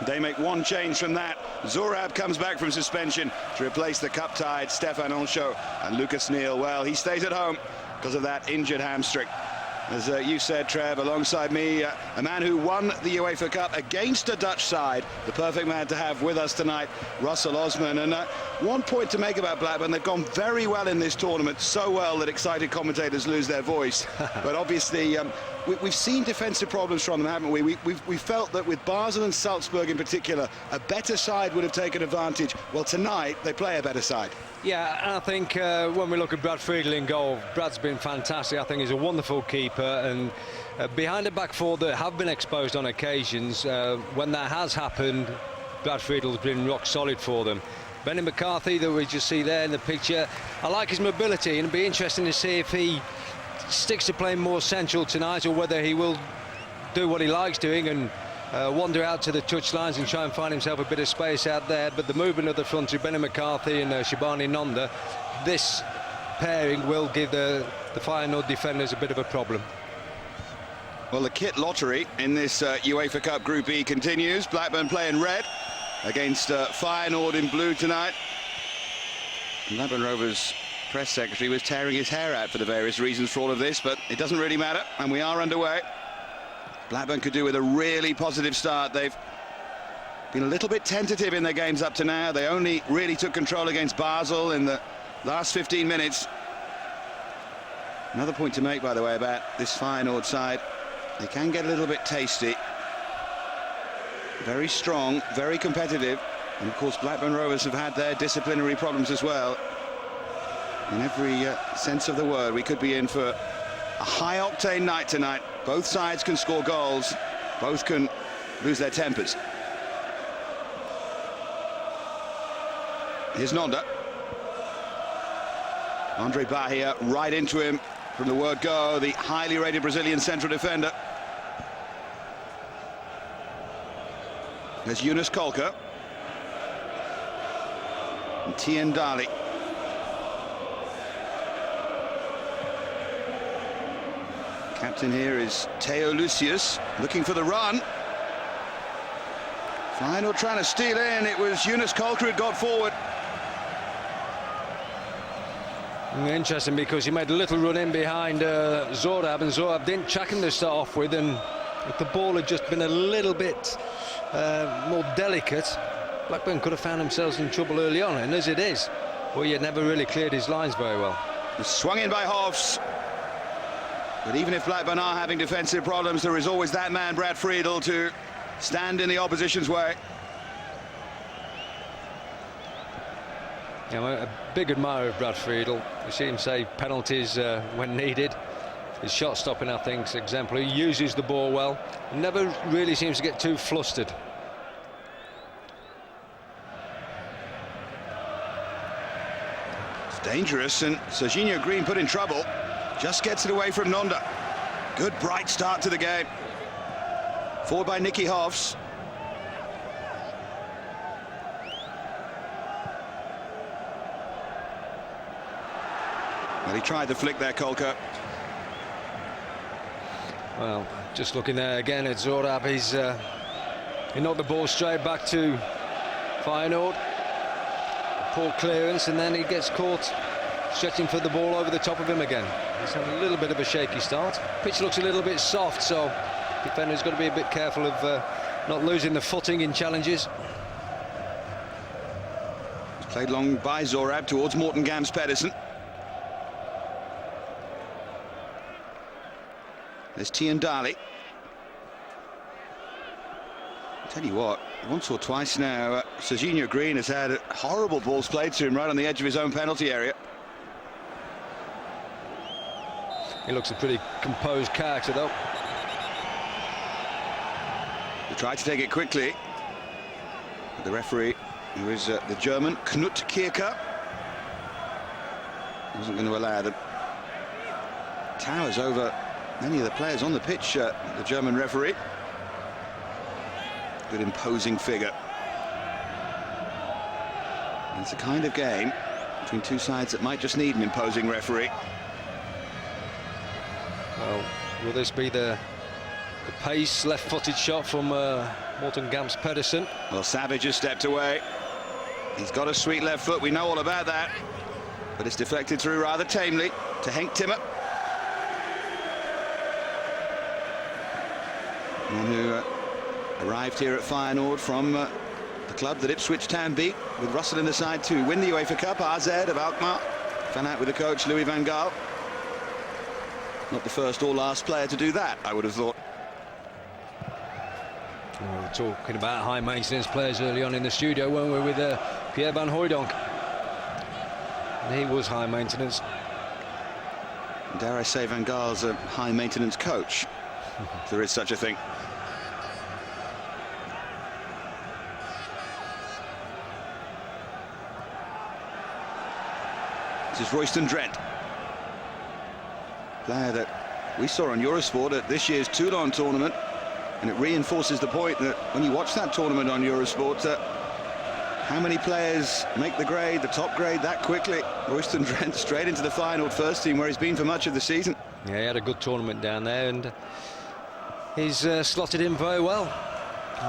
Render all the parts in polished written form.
They make one change from that. Zorab comes back from suspension to replace the cup-tied Stéphane Henchoz, and Lucas Neal, well, he stays at home because of that injured hamstring. As you said, Trev, alongside me, a man who won the UEFA Cup against a Dutch side, the perfect man to have with us tonight, Russell Osman. And one point to make about Blackburn: they've gone very well in this tournament, so well that excited commentators lose their voice. But obviously, we've seen defensive problems from them, haven't we? We felt that with Basel and Salzburg in particular, a better side would have taken advantage. Well, tonight, they play a better side. Yeah, and I think when we look at Brad Friedel in goal, Brad's been fantastic. I think he's a wonderful keeper, and behind the back four that have been exposed on occasions, when that has happened, Brad Friedel's been rock solid for them. Benny McCarthy, that we just see there in the picture, I like his mobility, and it'll be interesting to see if he sticks to playing more central tonight, or whether he will do what he likes doing and wander out to the touch lines and try and find himself a bit of space out there. But the movement of the front through Benny McCarthy and Shabani Nonda, this pairing will give the Feyenoord defenders a bit of a problem. Well, the kit lottery in this UEFA Cup Group E continues. Blackburn playing red against Feyenoord in blue tonight. Blackburn Rovers press secretary was tearing his hair out for the various reasons for all of this, but it doesn't really matter, and we are underway. Blackburn could do with a really positive start. They've been a little bit tentative in their games up to now. They only really took control against Basel in the last 15 minutes. Another point to make, by the way, about this Feyenoord side: they can get a little bit tasty. Very strong, very competitive, and of course Blackburn Rovers have had their disciplinary problems as well. In every sense of the word, we could be in for a high-octane night tonight. Both sides can score goals, both can lose their tempers. Here's Nonda. Andre Bahia right into him from the word go, the highly rated Brazilian central defender. There's Kolkka. And Tiendalli. Captain here is Theo Lucius, looking for the run. Feyenoord trying to steal in. It was Kolkka who got forward. Interesting, because he made a little run in behind Zorab, and Zorab didn't track him to start off with, and if the ball had just been a little bit more delicate, Blackburn could have found themselves in trouble early on, and as it is, well, he had never really cleared his lines very well. Swung in by Hofs. But even if Blackburn are having defensive problems, there is always that man, Brad Friedel, to stand in the opposition's way. Yeah, I'm a big admirer of Brad Friedel. We see him save penalties when needed. His shot stopping, I think, is exemplary. He uses the ball well. Never really seems to get too flustered. It's dangerous, and Serginho Greene put in trouble. Just gets it away from Nonda. Good bright start to the game. Forward by Hofs. Well, he tried the flick there, Kolkka. Well, just looking there again at Zorab, he knocked the ball straight back to Feyenoord. Poor clearance, and then he gets caught stretching for the ball over the top of him again. He's had a little bit of a shaky start. Pitch looks a little bit soft, so defender's got to be a bit careful of not losing the footing in challenges. It's played long by Zorab towards Morten Gams Pedersen. There's Tiendalli. I'll tell you what, once or twice now, Serginho Greene has had horrible balls played to him right on the edge of his own penalty area. He looks a pretty composed character, though. They tried to take it quickly. But the referee, who is the German, Knut Kierker, wasn't going to allow them. Towers over many of the players on the pitch, the German referee. Good imposing figure. And it's a kind of game between two sides that might just need an imposing referee. Well, will this be the The pace, left-footed shot from Morten Gamst Pedersen. Well, Savage has stepped away. He's got a sweet left foot, we know all about that. But it's deflected through rather tamely to Henk Timmer. One who arrived here at Feyenoord from the club that Ipswich Town beat, with Russell in the side to win the UEFA Cup. AZ of Alkmaar fell out with the coach Louis van Gaal. Not the first or last player to do that, I would have thought. We were talking about high maintenance players early on in the studio, weren't we, with Pierre van Hooijdonk. And he was high maintenance. Dare I say Van Gaal's a high maintenance coach, if there is such a thing. This is Royston Drenthe, player that we saw on Eurosport at this year's Toulon tournament, and it reinforces the point that when you watch that tournament on Eurosport, how many players make the grade, the top grade, that quickly? Royston Drenthe straight into the Feyenoord first team, where he's been for much of the season. Yeah, he had a good tournament down there, and he's slotted in very well.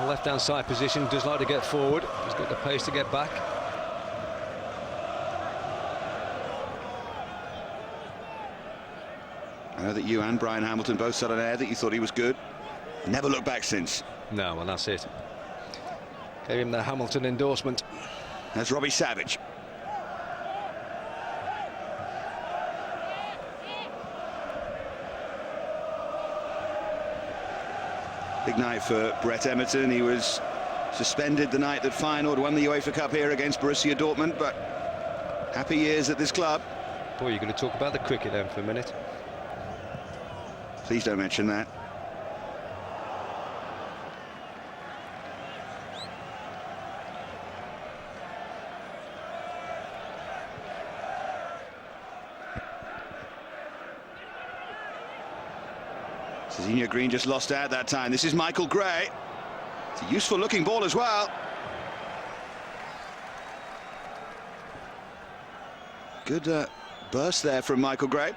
Left-hand side position, does like to get forward. He's got the pace to get back. I know that you and Brian Hamilton both said on air that you thought he was good. Never looked back since. No, well, that's it. Gave him the Hamilton endorsement. That's Robbie Savage. Big night for Brett Emerton. He was suspended the night that Feyenoord won the UEFA Cup here against Borussia Dortmund, but happy years at this club. Boy, you're going to talk about the cricket then for a minute. Please don't mention that. Greene just lost out that time. This is Michael Gray. It's a useful looking ball as well. Good burst there from Michael Gray.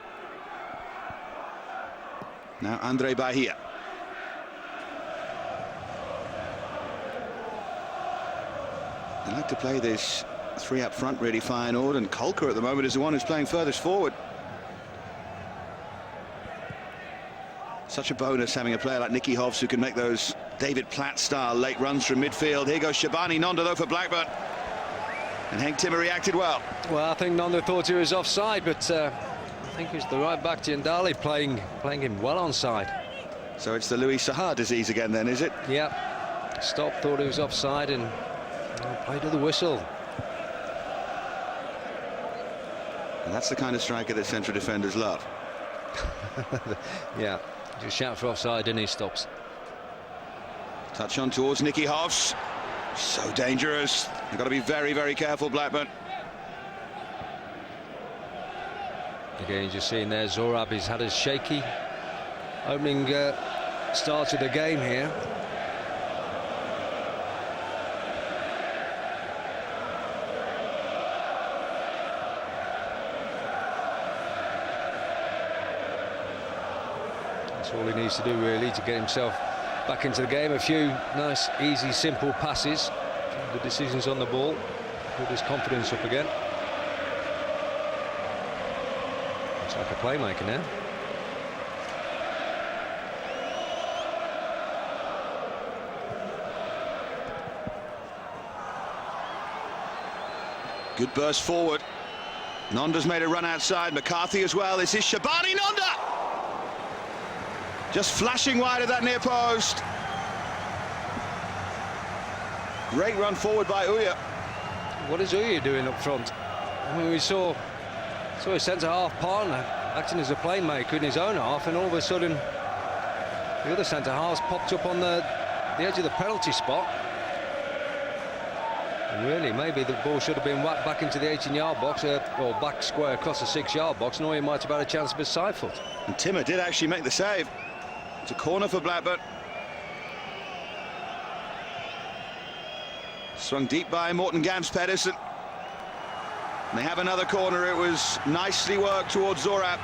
Now Andre Bahia. They like to play this three up front, really, Feyenoord, and Kolkka at the moment is the one who's playing furthest forward. Such a bonus having a player like Nicky Hofs who can make those David Platt-style late runs from midfield. Here goes Shabani Nonda, though, for Blackburn. And Henk Timmer reacted well. Well, I think Nonda thought he was offside, but I think it's the right back, Tiendalli, playing him well onside. So it's the Louis Saha disease again then, is it? Yeah. Stopped, thought he was offside, and played to the whistle. And that's the kind of striker that central defenders love. Yeah. Just shout for offside and he stops. Touch on towards Nicky Hofs. So dangerous. You've got to be very, very careful, Blackburn. Again, just seeing there, Zorab has had a shaky opening start of the game here. That's all he needs to do, really, to get himself back into the game. A few nice, easy, simple passes. The decisions on the ball. Put his confidence up again. Looks like a playmaker now. Good burst forward. Nonda's made a run outside. McCarthy as well. This is Shabani Nonda. Just flashing wide of that near post. Great run forward by Ooijer. What is Ooijer doing up front? I mean, we saw a centre-half partner acting as a playmaker in his own half, and all of a sudden the other centre-halves popped up on the edge of the penalty spot. And really, maybe the ball should have been whacked back into the 18-yard box, or back square across the 6-yard box, and Ooijer might have had a chance of a side foot. And Timmer did actually make the save. It's a corner for Blackburn. Swung deep by Morten Gamst Pedersen. And they have another corner. It was nicely worked towards Zorab.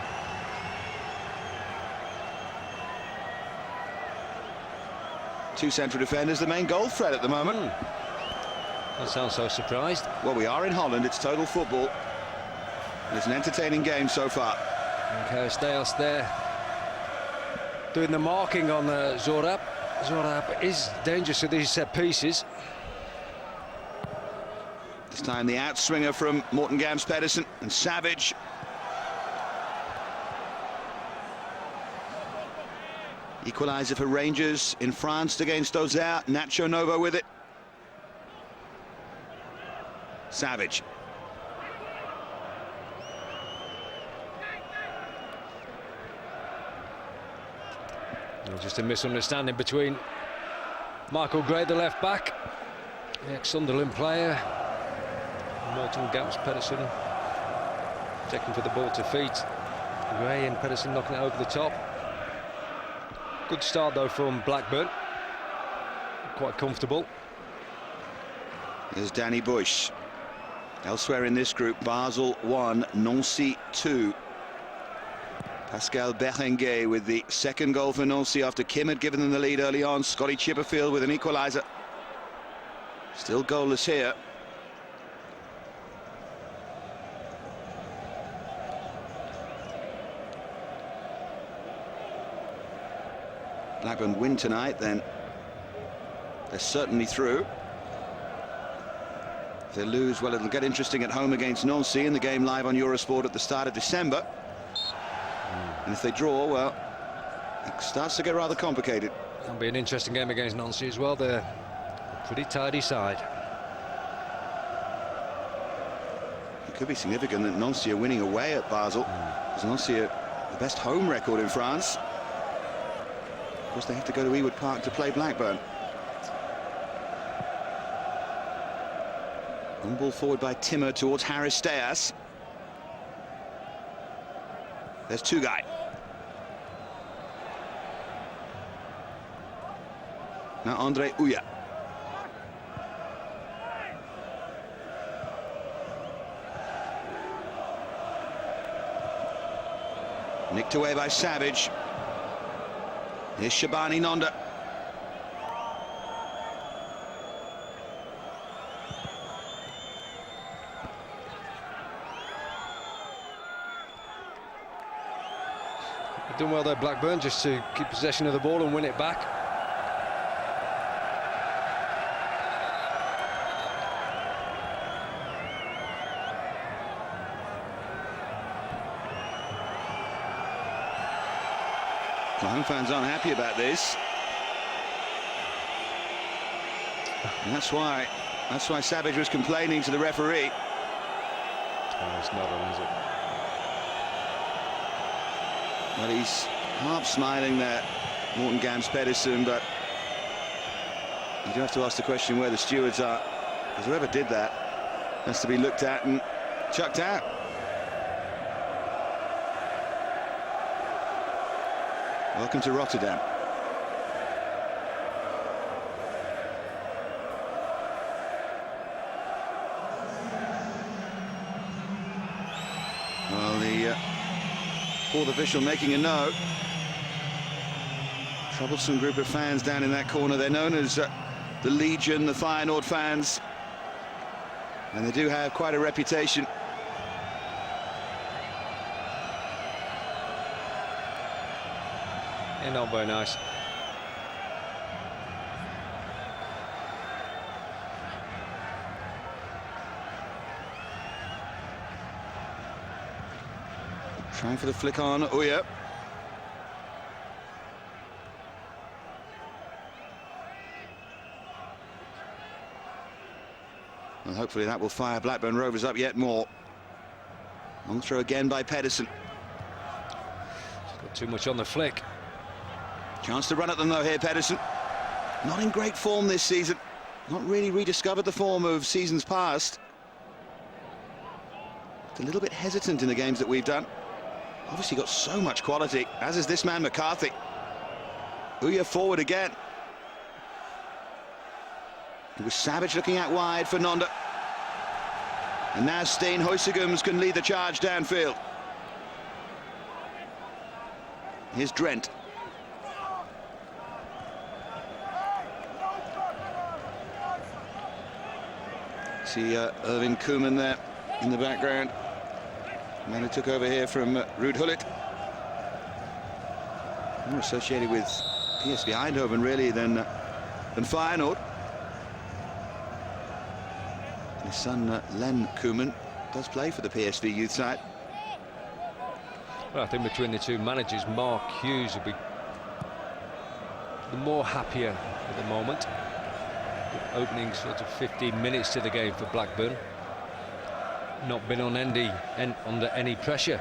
two central defenders, the main goal threat at the moment. Don't sound so surprised. Well, we are in Holland. It's total football. It's an entertaining game so far. Charisteas there doing the marking on Zorab. Zorab is dangerous at these set pieces. This time the outswinger from Mortengam's Pedersen and Savage. Equaliser for Rangers in France against Auxerre. Nacho Novo with it. Savage. Just a misunderstanding between Michael Gray, the left back, the ex-Sunderland player, Mortengam's Pedersen checking for the ball to feet. Gray and Pedersen knocking it over the top. Good start though from Blackburn. Quite comfortable. There's Danny Bush. Elsewhere in this group, Basel 1, Nancy 2. Pascal Berenguer with the second goal for Nancy after Kim had given them the lead early on. Scotty Chipperfield with an equaliser. Still goalless here. Blackburn win tonight, then they're certainly through. If they lose, well, it'll get interesting at home against Nancy in the game live on Eurosport at the start of December. And if they draw, well, it starts to get rather complicated. It'll be an interesting game against Nancy as well. They're a pretty tidy side. It could be significant that Nancy are winning away at Basel, because Nancy are the best home record in France. Of course, they have to go to Ewood Park to play Blackburn. One ball forward by Timmer towards Charisteas. There's Tugay. Now Andre Ooijer. Nicked away by Savage. Here's Shabani Nonda. They've done well there, Blackburn, just to keep possession of the ball and win it back. Well, home fans aren't happy about this. And that's why Savage was complaining to the referee. Oh, it's not on, is it? Well, he's half smiling there, Mortengam's Pedersen, but you do have to ask the question where the stewards are, because whoever did that has to be looked at and chucked out. Welcome to Rotterdam. Well, the fourth official making a note. Troublesome group of fans down in that corner. They're known as the Legion, the Feyenoord fans, and they do have quite a reputation. Yeah, not very nice. Trying for the flick on Ooijer. Well, hopefully that will fire Blackburn Rovers up yet more. Long throw again by Pedersen. Got too much on the flick. Chance to run at them though here, Pedersen. Not in great form this season. Not really rediscovered the form of seasons past. A little bit hesitant in the games that we've done. Obviously got so much quality, as is this man McCarthy. Ooijer forward again. It was Savage looking out wide for Nonda. And now Steen Huysegems can lead the charge downfield. Here's Drenthe. See Irvin Koeman there in the background. The man who took over here from Ruud Gullit. More associated with PSV Eindhoven really than Feyenoord. And his son Len Koeman does play for the PSV youth side. Well, I think between the two managers, Mark Hughes will be the more happier at the moment. Opening sort of 15 minutes to the game for Blackburn. Not been on under any pressure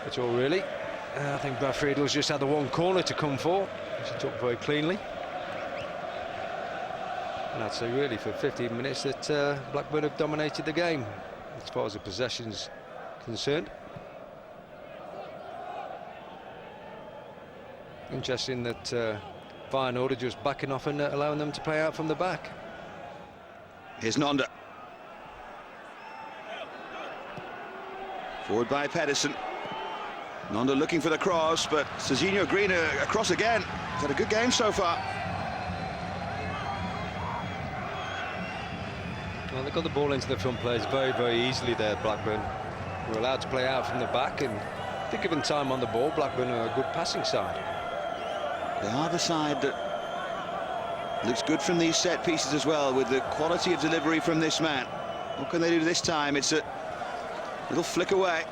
at all, really. I think Brad Friedel's just had the one corner to come for, which he took very cleanly. And I'd say really for 15 minutes that Blackburn have dominated the game as far as the possession's concerned. Interesting that Feyenoord are just backing off and allowing them to play out from the back. Here's Nonda. Forward by Pedersen. Nonda looking for the cross, but Serginho Greene across again. He's had a good game so far. Well, they got the ball into the front players very, very easily there, Blackburn. We're allowed to play out from the back, and if they're given time on the ball, Blackburn are a good passing side. They are the side that looks good from these set pieces as well, with the quality of delivery from this man. What can they do this time? It's a little flick away.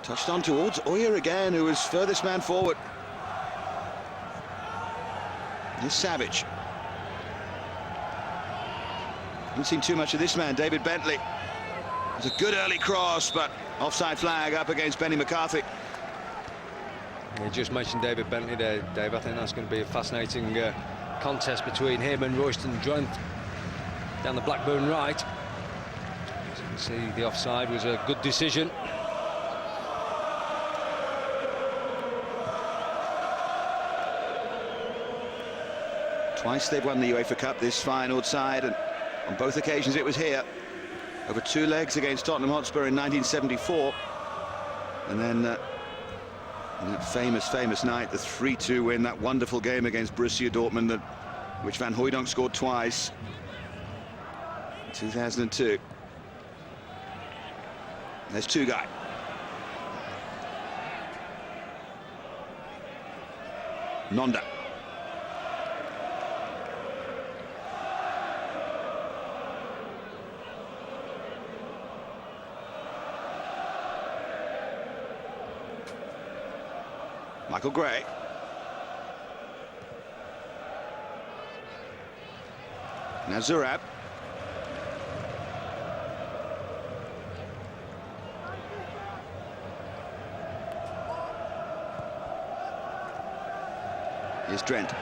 Touched on towards Ooijer again, who was furthest man forward. Here's Savage. Haven't seen too much of this man, David Bentley. It's a good early cross, but offside flag up against Benny McCarthy. You just mentioned David Bentley there, Dave. I think that's going to be a fascinating contest between him and Royston Drenthe down the Blackburn right. As you can see, the offside was a good decision. Twice they've won the UEFA Cup, this Feyenoord side, and on both occasions it was here. Over two legs against Tottenham Hotspur in 1974. And then in that famous night, the 3-2 win, that wonderful game against Borussia Dortmund, which Van Hooijdonk scored twice. 2002. There's two guy. Nonda. Michael Gray. Now Zurab. Here's Drenthe.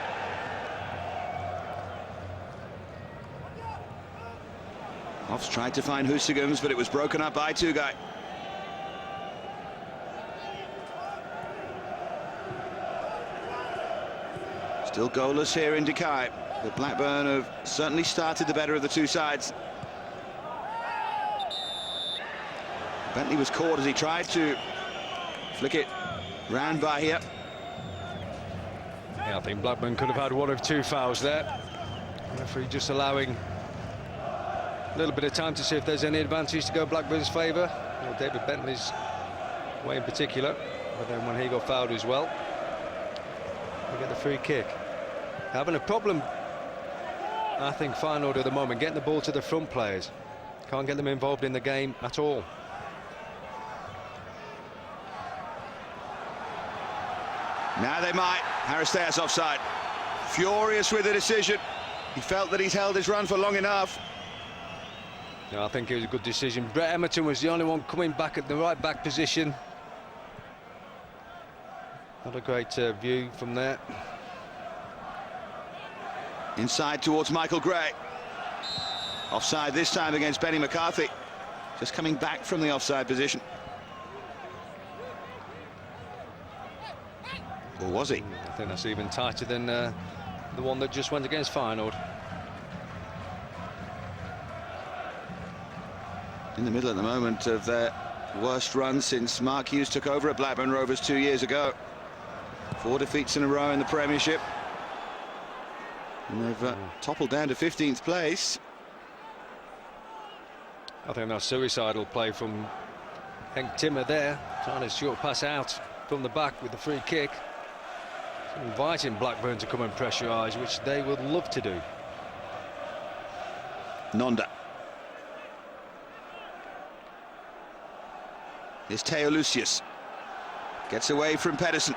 Hofs tried to find Huysegems, but it was broken up by two guy. Still goalless here in Derijck, but Blackburn have certainly started the better of the two sides. Bentley was caught as he tried to flick it round Bahia. Yeah, I think Blackburn could have had one of two fouls there. The referee just allowing a little bit of time to see if there's any advantage to go Blackburn's favour. Well, David Bentley's way in particular, but then when he got fouled as well, we get the free kick. Having a problem, I think, Feyenoord at the moment, getting the ball to the front players. Can't get them involved in the game at all. Now they might. Charisteas offside. Furious with the decision. He felt that he's held his run for long enough. No, I think it was a good decision. Brett Emerton was the only one coming back at the right back position. Not a great view from there. Inside towards Michael Gray. Offside this time against Benny McCarthy. Just coming back from the offside position. Or was he? I think that's even tighter than the one that just went against Feyenoord. In the middle at the moment of their worst run since Mark Hughes took over at Blackburn Rovers 2 years ago. 4 defeats in a row in the Premiership. And they've toppled down to 15th place. I think that's suicidal play from Henk Timmer there, trying to short pass out from the back with the free kick. Inviting Blackburn to come and pressurise, which they would love to do. Nonda. Here's Teo Lucius. Gets away from Pedersen.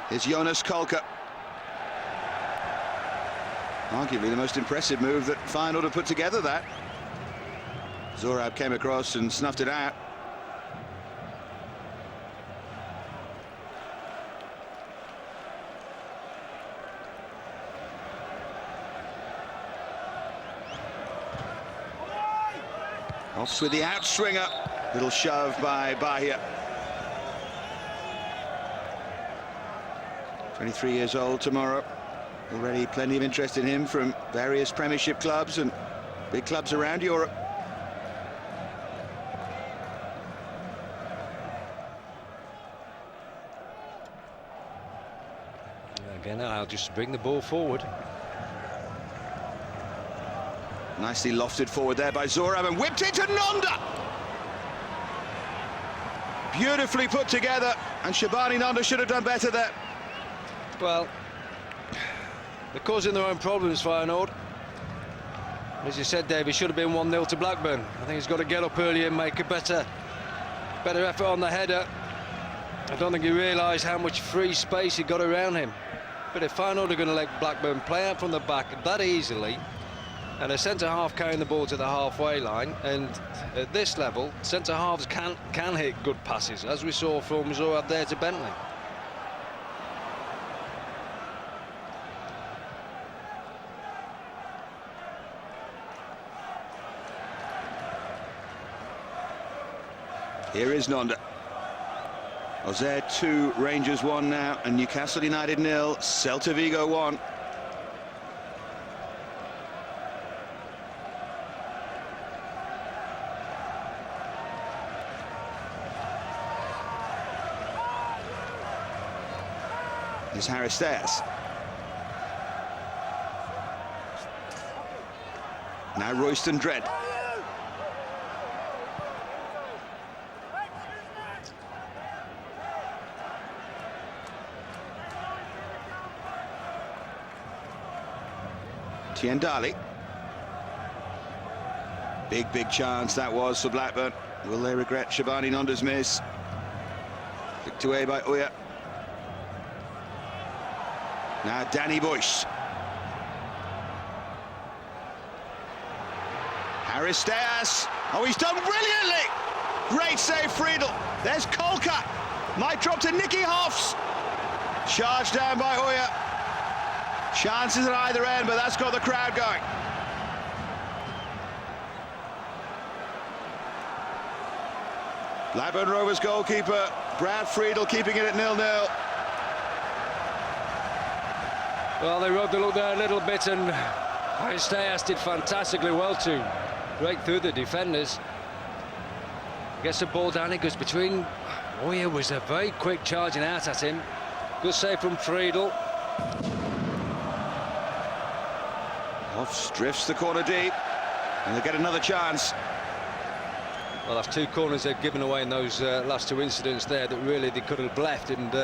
Here's Jonas Kolkka. Arguably the most impressive move that Feyenoord have put together, that. Zorab came across and snuffed it out. Hofs with the outswinger. Little shove by Bahia. 23 years old tomorrow. Already plenty of interest in him from various Premiership clubs and big clubs around Europe. Again, I'll just bring the ball forward. Nicely lofted forward there by Zorab and whipped into Nonda. Beautifully put together, and Shabani Nonda should have done better there. Well, they're causing their own problems, Feyenoord. As you said, Dave, it should have been 1-0 to Blackburn. I think he's got to get up early and make a better effort on the header. I don't think he realised how much free space he got around him. But if Feyenoord are going to let Blackburn play out from the back that easily, and a centre-half carrying the ball to the halfway line, and at this level, centre-halves can hit good passes, as we saw from Zorab there to Bentley. Here is Nonda. Auxerre 2, Rangers 1 now, and Newcastle United 0, Celta Vigo 1. Here's Charisteas. Now Royston Drenthe. Tiendalli. Big chance that was for Blackburn. Will they regret Shabani Nonda's miss? Flicked away by Ooijer. Now Danny Bush. Charisteas. Oh, he's done brilliantly. Great save, Friedel. There's Kolkka. Might drop to Nicky Hofs. Charged down by Ooijer. Chances at either end, but that's got the crowd going. Blackburn Rovers goalkeeper Brad Friedel keeping it at 0-0. Well, they rode the look there a little bit, and Charisteas did fantastically well to break through the defenders. Gets the ball down, it goes between. Ooijer was a very quick charging out at him. Good save from Friedel. Hofs drifts the corner deep, and they'll get another chance. Well, that's 2 corners they've given away in those last 2 incidents there that really they could have left and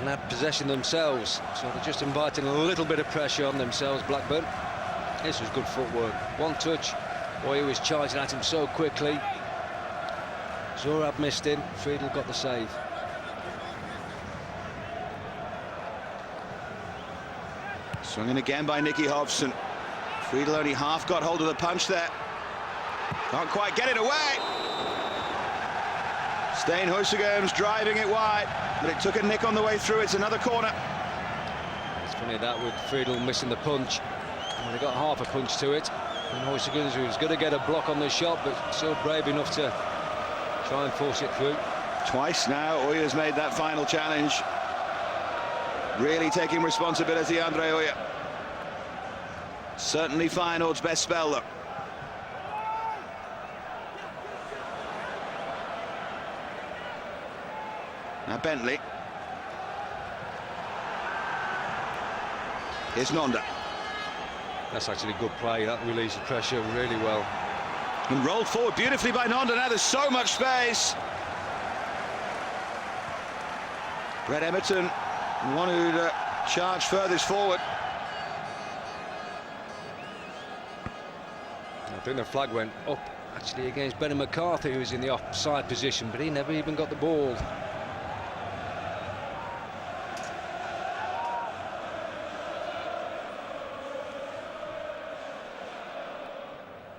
had possession themselves. So they're just inviting a little bit of pressure on themselves, Blackburn. This was good footwork. One touch. Ooijer was charging at him so quickly. Zorab missed him. Friedel got the save. Swung in again by Nicky Hofs, and Friedel only half got hold of the punch there. Can't quite get it away. Stijn Huysegems driving it wide, but it took a nick on the way through. It's another corner. It's funny that with Friedel missing the punch. And they got half a punch to it. And Huysegems was going to get a block on the shot, but still brave enough to try and force it through. Twice now, Ooijer's made that final challenge. Really taking responsibility, Andre Ooijer. Certainly Feyenoord's best spell, though. Now Bentley. Here's Nonda. That's actually good play. That releases pressure really well. And rolled forward beautifully by Nonda. Now there's so much space. Brett Emerton, the one who'd charged furthest forward. I think the flag went up actually against McCarthy, who was in the offside position, but he never even got the ball.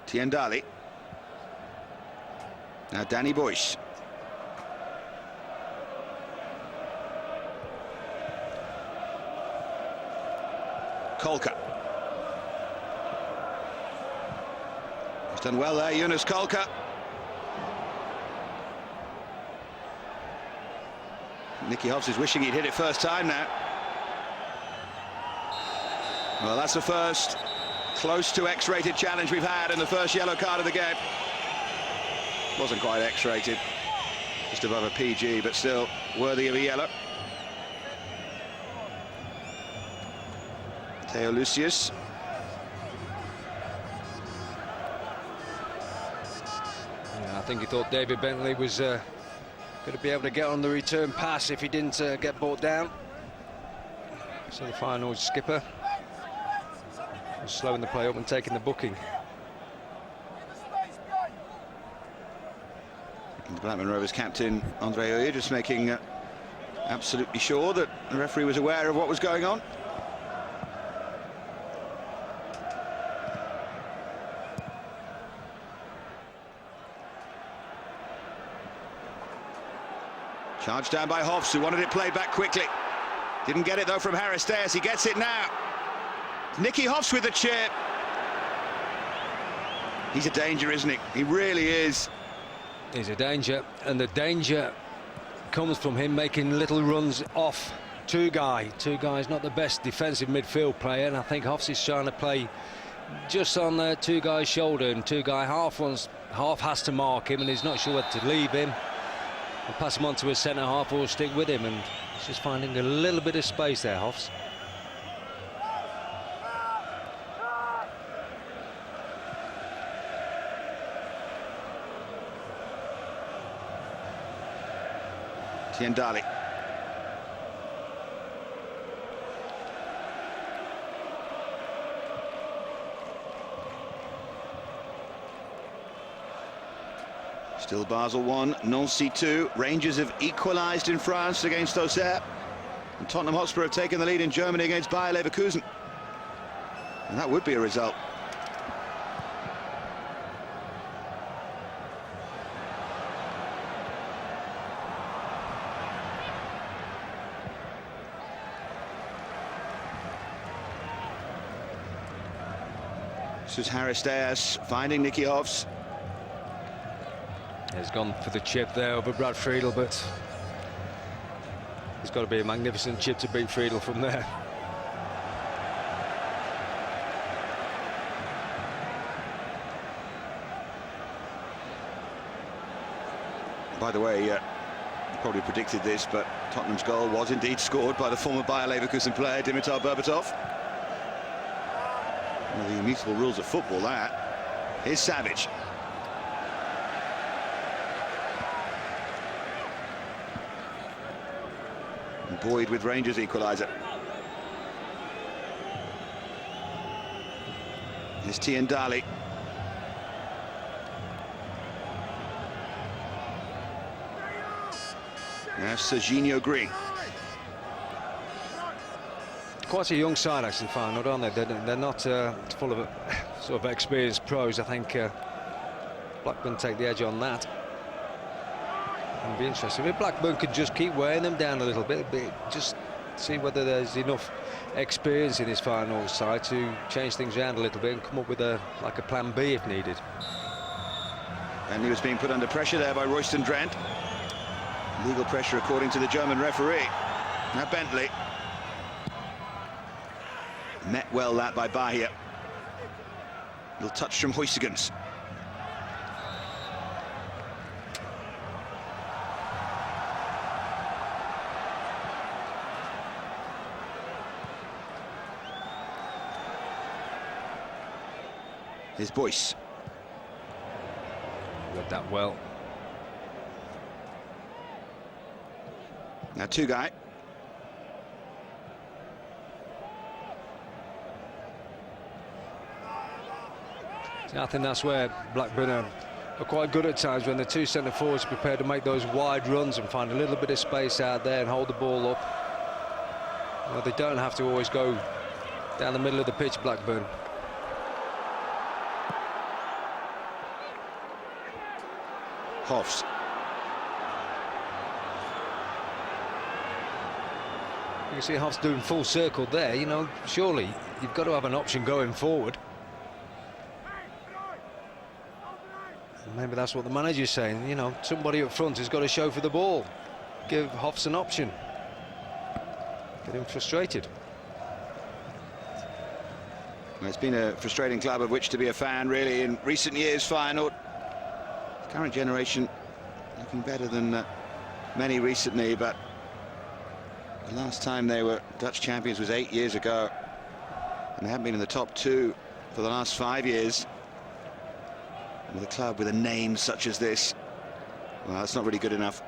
Tiendalli. Now Danny Boyce. Kolkka. He's done well there, Yunus Kolkka. Nicky Hofs is wishing he'd hit it first time now. Well, that's the first close to X-rated challenge we've had, and the first yellow card of the game. Wasn't quite X-rated, just above a PG, but still worthy of a yellow. Lucius. Yeah, I think he thought David Bentley was going to be able to get on the return pass if he didn't get brought down. So the Feyenoord skipper was slowing the play up and taking the booking. And the Blackburn Rovers captain Andre Ooijer just making absolutely sure that the referee was aware of what was going on. Charged down by Hofs, who wanted it played back quickly. Didn't get it though from Charisteas. He gets it now. Nicky Hofs with the chip. He's a danger, isn't he? He really is. He's a danger, and the danger comes from him making little runs off Two-Guy. Two-Guy's not the best defensive midfield player, and I think Hofs is trying to play just on Two-Guy's shoulder, and Two-Guy half has to mark him, and he's not sure whether to leave him and pass him on to his centre-half or stick with him, and he's just finding a little bit of space there, Hofs. Tiendalli. Still Basel 1, Nancy 2. Rangers have equalised in France against Auxerre. And Tottenham Hotspur have taken the lead in Germany against Bayer Leverkusen. And that would be a result. This is Charisteas finding Nicky Hofs. He's gone for the chip there over Brad Friedel, but it's got to be a magnificent chip to beat Friedel from there. By the way, you probably predicted this, but Tottenham's goal was indeed scored by the former Bayer Leverkusen player Dimitar Berbatov. One of the immutable rules of football, that. Here's Savage. And Boyd with Rangers equaliser. Here's Tiendalli. Now Serginho Greene. Quite a young side, actually, Feyenoord, aren't they? They're not full of sort of experienced pros. I think Blackburn take the edge on that. It'll be interesting. If Blackburn could just keep weighing them down a little bit, just see whether there's enough experience in this Feyenoord side to change things around a little bit and come up with like a plan B if needed. And he was being put under pressure there by Royston Drenthe. Legal pressure according to the German referee. Now Bentley. Met well that by Bahia. Little touch from Huysegems. Here's Boyce. Read that well. Now two guy. I think that's where Blackburn are quite good at times, when the two centre forwards are prepared to make those wide runs and find a little bit of space out there and hold the ball up. Well, they don't have to always go down the middle of the pitch, Blackburn. Hofs. You can see Hofs doing full circle there. You know, surely you've got to have an option going forward. Maybe that's what the manager's saying. You know, somebody up front has got to show for the ball. Give Hofs an option. Get him frustrated. Well, it's been a frustrating club of which to be a fan, really, in recent years. Feyenoord. Current generation looking better than many recently, but the last time they were Dutch champions was 8 years ago, and they haven't been in the top two for the last 5 years. With a club with a name such as this, well, that's not really good enough.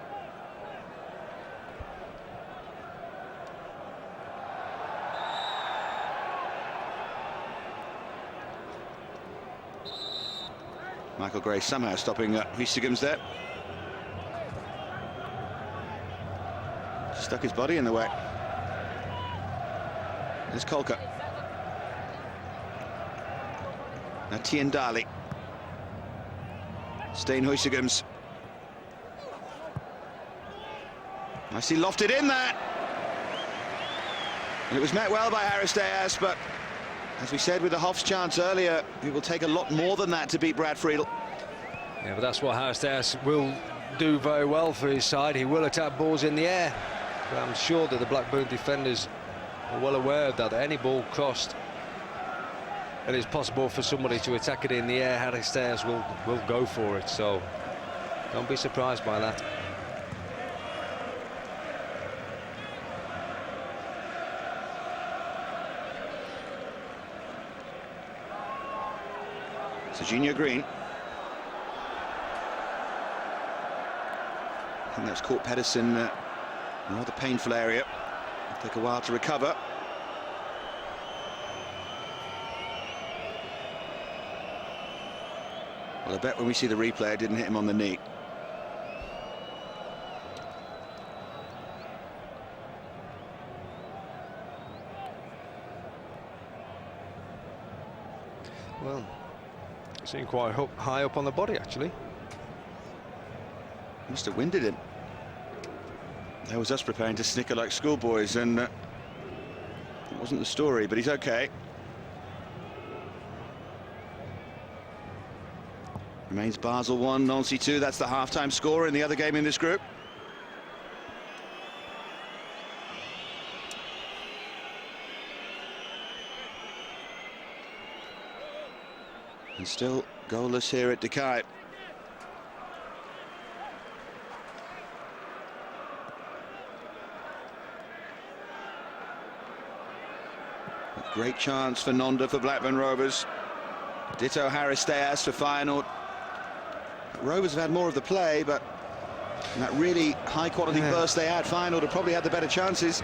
Michael Gray somehow stopping Huysegems there. Stuck his body in the way. There's Kolkka. Now Tiendalli. Stain Huysegems. I see lofted in that. And it was met well by Charisteas, but as we said with the Hofs chance earlier, it will take a lot more than that to beat Brad Friedel. Yeah, but that's what Charisteas will do very well for his side. He will attack balls in the air. But I'm sure that the Blackburn defenders are well aware of that. Any ball crossed and it's possible for somebody to attack it in the air, Charisteas will go for it. So don't be surprised by that. So Junior Greene. I think that's caught Pedersen in a rather painful area. It'll take a while to recover. Well, I bet when we see the replay, it didn't hit him on the knee. Well, seemed quite high up on the body, actually. Must have winded him. That was us preparing to snicker like schoolboys, and it wasn't the story, but he's okay. Remains Basel 1, Nancy 2. That's the half-time score in the other game in this group. And still goalless here at Derijck. A great chance for Nonda for Blackburn Rovers. Ditto Charisteas for Feyenoord. Rovers have had more of the play, but in that really high-quality burst they had, Feyenoord have probably had the better chances.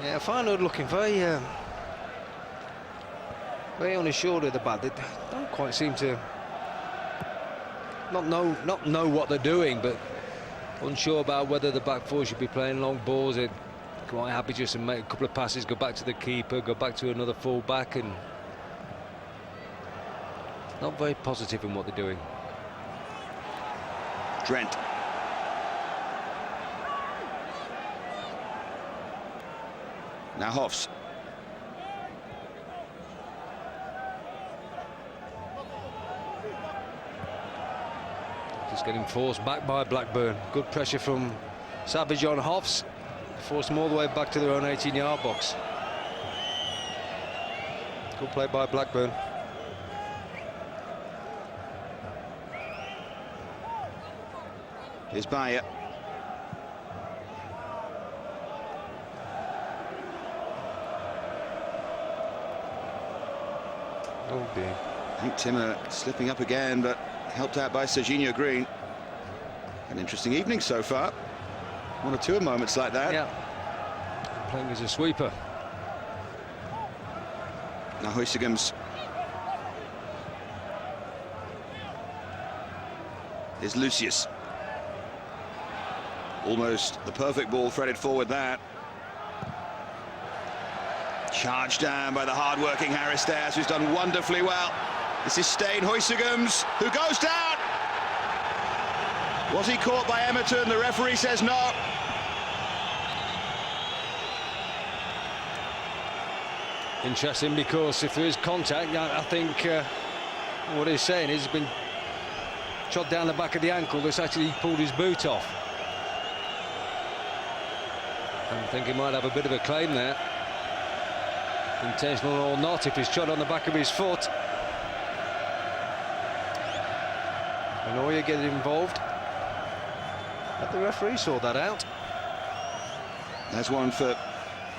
Yeah, Feyenoord looking very on his shoulder at the back. They don't quite seem to not know what they're doing, but unsure about whether the back four should be playing long balls. They're quite happy just to make a couple of passes, go back to the keeper, go back to another full back, and not very positive in what they're doing. Drenthe. Now Hofs. Just getting forced back by Blackburn. Good pressure from Savage on Hofs. Forced them all the way back to their own 18-yard box. Good play by Blackburn. Here's Bahia. Oh dear. I think Timmer slipping up again, but helped out by Serginho Greene. An interesting evening so far. One or two of moments like that. Yeah. Playing as a sweeper. Now Huysegems is Lucius. Almost the perfect ball threaded forward that. Charged down by the hard-working Charisteas, who's done wonderfully well. This is Stijn Huysegems, who goes down. Was he caught by Emerton? The referee says no. Interesting, because if there is contact, I think what he's saying is he's been shot down the back of the ankle. That's actually pulled his boot off. I think he might have a bit of a claim there, intentional or not, if he's shot on the back of his foot. And Ooijer getting involved. But the referee saw that out. There's one for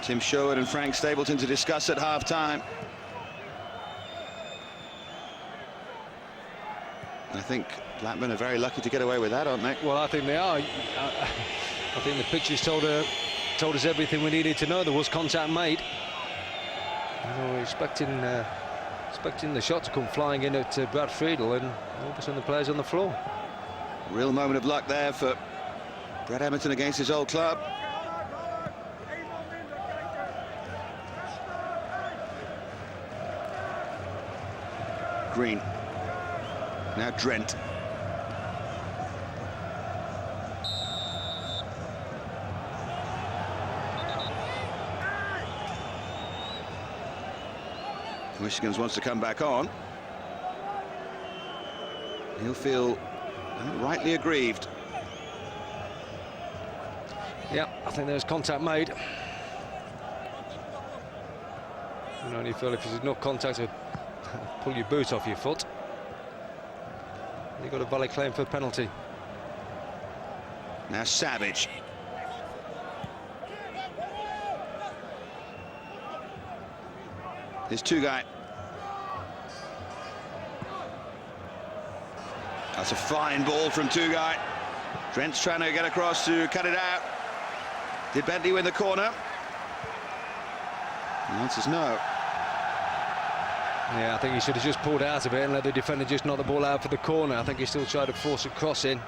Tim Sherwood and Frank Stapleton to discuss at half-time. I think Blackburn are very lucky to get away with that, aren't they? Well, I think they are. I think the pictures told us everything we needed to know. There was contact made. We were expecting the shot to come flying in at Brad Friedel, and all of a sudden the player's on the floor. Real moment of luck there for Brad Emerton against his old club. Greene. Now Drenthe. Huysegems wants to come back on. He'll feel rightly aggrieved. Yeah, I think there's contact made. You only feel if there's enough contact to pull your boot off your foot. You've got a valid claim for a penalty. Now Savage. Here's Two-Guy. That's a fine ball from Two-Guy. Drent's trying to get across to cut it out. Did Bentley win the corner? The answer's no. Yeah, I think he should have just pulled out of it and let the defender just knock the ball out for the corner. I think he still tried to force a cross in.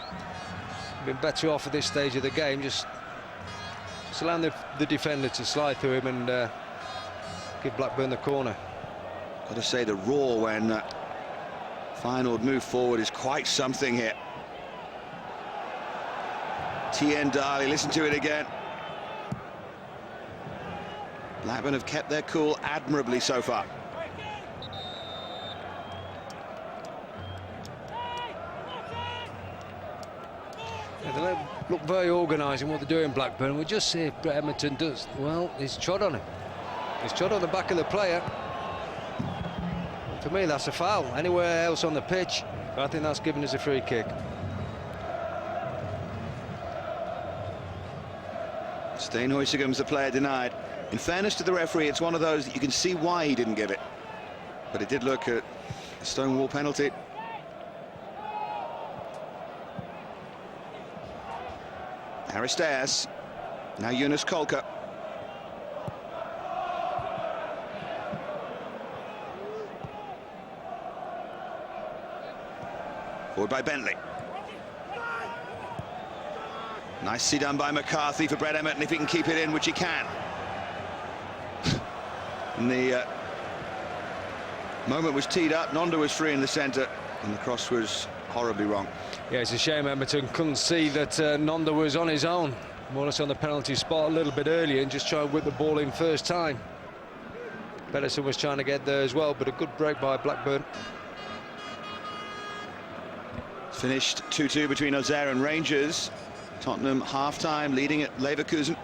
Been better off at this stage of the game, just allowing the defender to slide through him and give Blackburn the corner. Got to say, the roar when Feyenoord move forward is quite something here. Tiendalli, listen to it again. Blackburn have kept their cool admirably so far. Yeah, they look very organised in what they're doing, Blackburn. We'll just see if Emerton does. Well, he's trod on him. He's trod on the back of the player. For me, that's a foul. Anywhere else on the pitch, I think that's given us a free kick. Stijn Huysegems, the player denied. In fairness to the referee, it's one of those that you can see why he didn't give it. But it did look at a stonewall penalty. Charisteas. Now Kolkka. Forward by Bentley. Nicely done by McCarthy for Brad Emerton, if he can keep it in, which he can. And the moment was teed up, Nonda was free in the centre, and the cross was horribly wrong. Yeah, it's a shame Emerton couldn't see that Nonda was on his own, more or less on the penalty spot a little bit earlier, and just try and whip the ball in first time. Pedersen was trying to get there as well, but a good break by Blackburn. It's finished 2-2 between Ooijer and Rangers. Tottenham half-time leading at Leverkusen.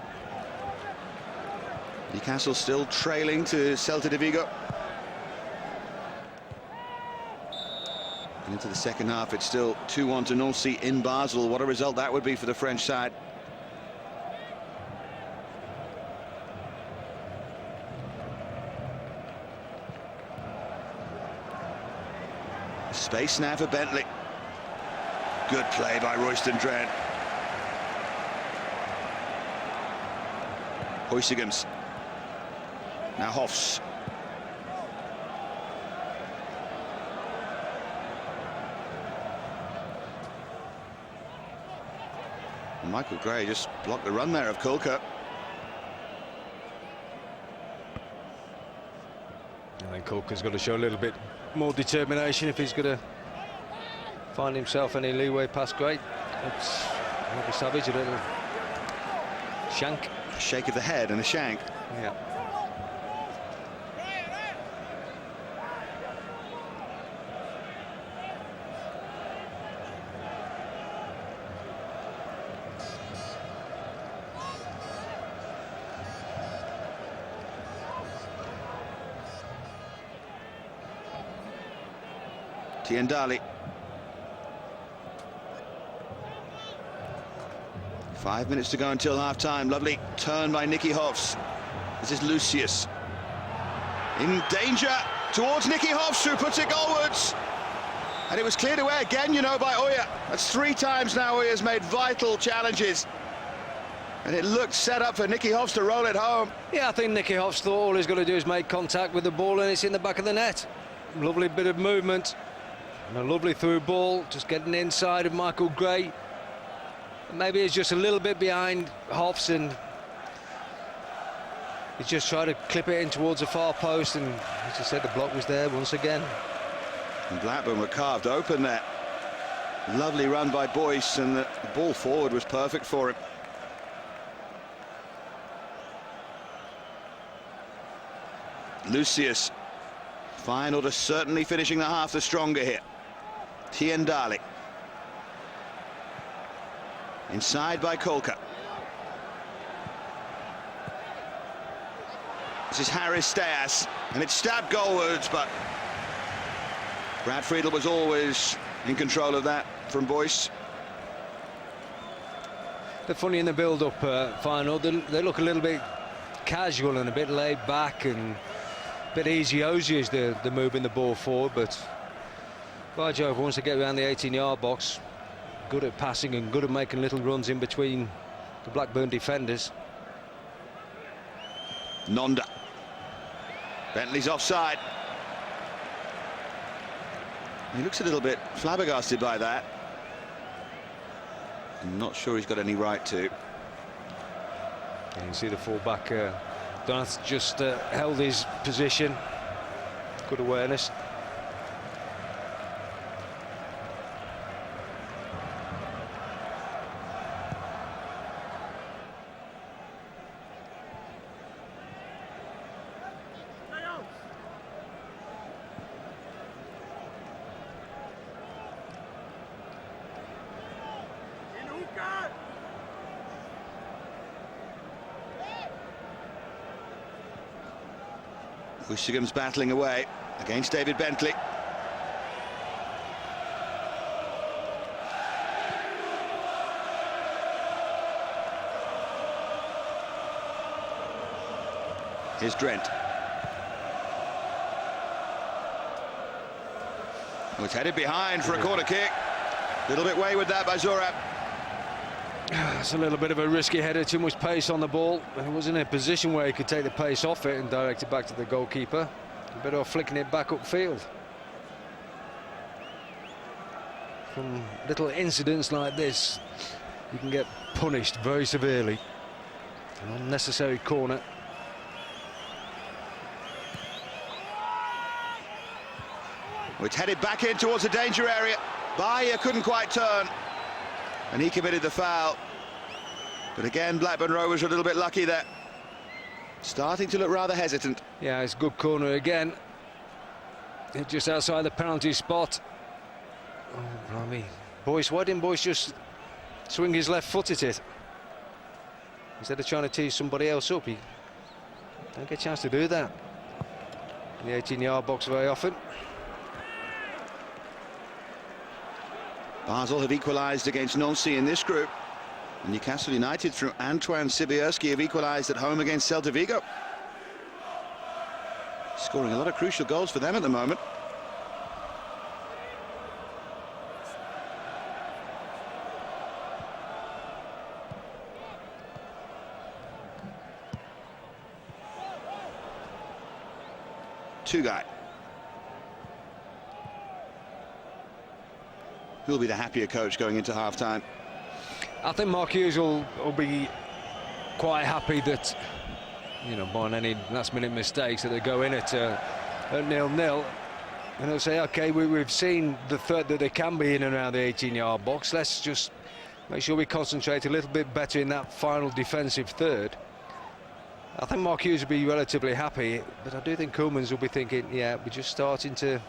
Newcastle still trailing to Celta de Vigo. And into the second half, it's still 2-1 to Nancy in Basel. What a result that would be for the French side. Space now for Bentley. Good play by Royston Drenthe. Huysegems. Now Hofs. Michael Gray just blocked the run there of Kolkka. I think Kolkka's got to show a little bit more determination if he's going to find himself any leeway past Gray. It's maybe Savage, a little shank. A shake of the head and a shank. Yeah. Tiendalli. 5 minutes to go until half-time. Lovely turn by Nicky Hofs. This is Lucius. In danger towards Nicky Hofs, who puts it goalwards. And it was cleared away again, you know, by Ooijer. That's 3 times now Ooijer's made vital challenges. And it looked set up for Nicky Hofs to roll it home. Yeah, I think Nicky Hofs thought all he's got to do is make contact with the ball and it's in the back of the net. Lovely bit of movement. And a lovely through ball, just getting inside of Michael Gray. Maybe he's just a little bit behind Hofs and he's just trying to clip it in towards the far post, and as I said, the block was there once again. And Blackburn were carved open there. Lovely run by Boyce, and the ball forward was perfect for him. Lucius. Feyenoord certainly finishing the half the stronger here. Tiendalli. Inside by Kolkka. This is Charisteas, and it's stabbed goalwards, but Friedel was always in control of that from Boyce. They're funny in the build-up, Feyenoord. They look a little bit casual and a bit laid back and a bit easy-osy as they're moving the ball forward, but by Jove, once they get around the 18-yard box, good at passing and good at making little runs in between the Blackburn defenders. Nonda. Bentley's offside. He looks a little bit flabbergasted by that. I'm not sure he's got any right to. You can see the fullback, Darth just held his position. Good awareness. Huysegems battling away against David Bentley. Here's Drenthe. Oh, it's headed behind for a corner kick. A little bit wayward that by Zourab. It's a little bit of a risky header, too much pace on the ball. He was in a position where he could take the pace off it and direct it back to the goalkeeper. Better off flicking it back upfield. From little incidents like this, you can get punished very severely. An unnecessary corner. Well, it's headed back in towards the danger area. Bahia couldn't quite turn, and he committed the foul. But again, Blackburn Rovers are a little bit lucky there. Starting to look rather hesitant. Yeah, it's a good corner again. Just outside the penalty spot. Oh, blimey. Boyce, why didn't Boyce just swing his left foot at it? Instead of trying to tee somebody else up, he don't get a chance to do that in the 18-yard box very often. Basel have equalised against Nancy in this group. And Newcastle United, through Antoine Sibierski, have equalised at home against Celta Vigo. Scoring a lot of crucial goals for them at the moment. two guy. Who'll be the happier coach going into half-time? I think Mark Hughes will be quite happy that, you know, barring any last-minute mistakes, that they go in at 0-0. And they'll say, OK, we've seen the third that they can be in and around the 18-yard box. Let's just make sure we concentrate a little bit better in that final defensive third. I think Mark Hughes will be relatively happy, but I do think Koeman's will be thinking, yeah, we're just starting to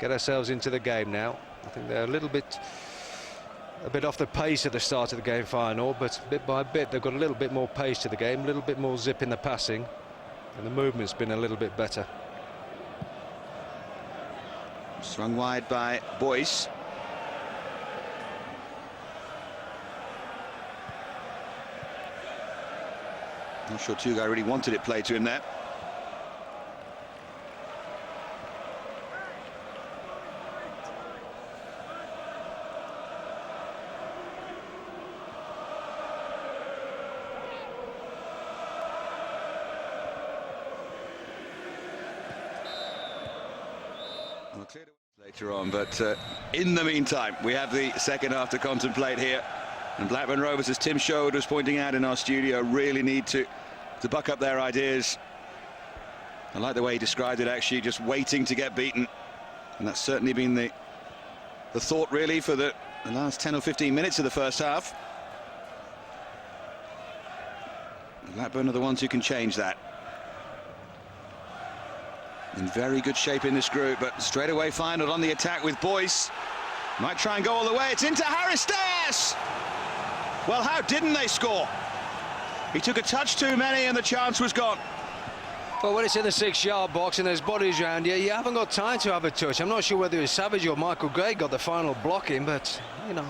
get ourselves into the game now. I think they're a bit off the pace at the start of the game, Feyenoord, but bit by bit they've got a little bit more pace to the game, a little bit more zip in the passing, and the movement's been a little bit better. Swung wide by Boyce. Not sure Tugai really wanted it played to him there. Well, cleared later on, but in the meantime, we have the second half to contemplate here. And Blackburn Rovers, as Tim Sherwood was pointing out in our studio, really need to buck up their ideas. I like the way he described it, actually, just waiting to get beaten. And that's certainly been the thought, really, for the last 10 or 15 minutes of the first half. Blackburn are the ones who can change that. In very good shape in this group, but straight away Feyenoord on the attack with Boyce. Might try and go all the way. It's into Charisteas! Well, how didn't they score? He took a touch too many and the chance was gone. Well, when it's in the 6-yard box and there's bodies around you haven't got time to have a touch. I'm not sure whether it was Savage or Michael Gray got the final blocking, but, you know,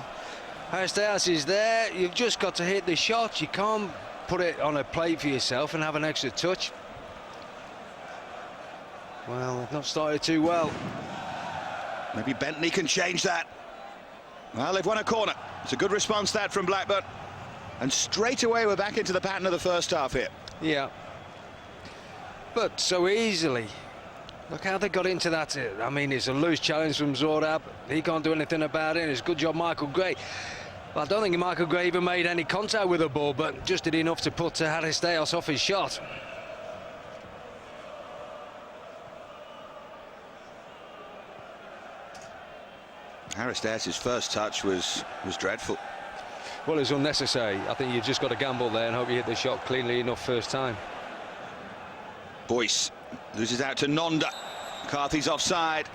Charisteas is there. You've just got to hit the shot. You can't put it on a plate for yourself and have an extra touch. Well, they've not started too well. Maybe Bentley can change that. Well, they've won a corner. It's a good response, that, from Blackburn. And straight away we're back into the pattern of the first half here. Yeah. But so easily. Look how they got into that. I mean, it's a loose challenge from Zorab. He can't do anything about it. It's a good job, Michael Gray. Well, I don't think Michael Gray even made any contact with the ball, but just did enough to put Charisteas off his shot. Charisteas' first touch was dreadful. Well, it's unnecessary. I think you've just got to gamble there and hope you hit the shot cleanly enough first time. Boyce loses out to Nonda. McCarthy's offside.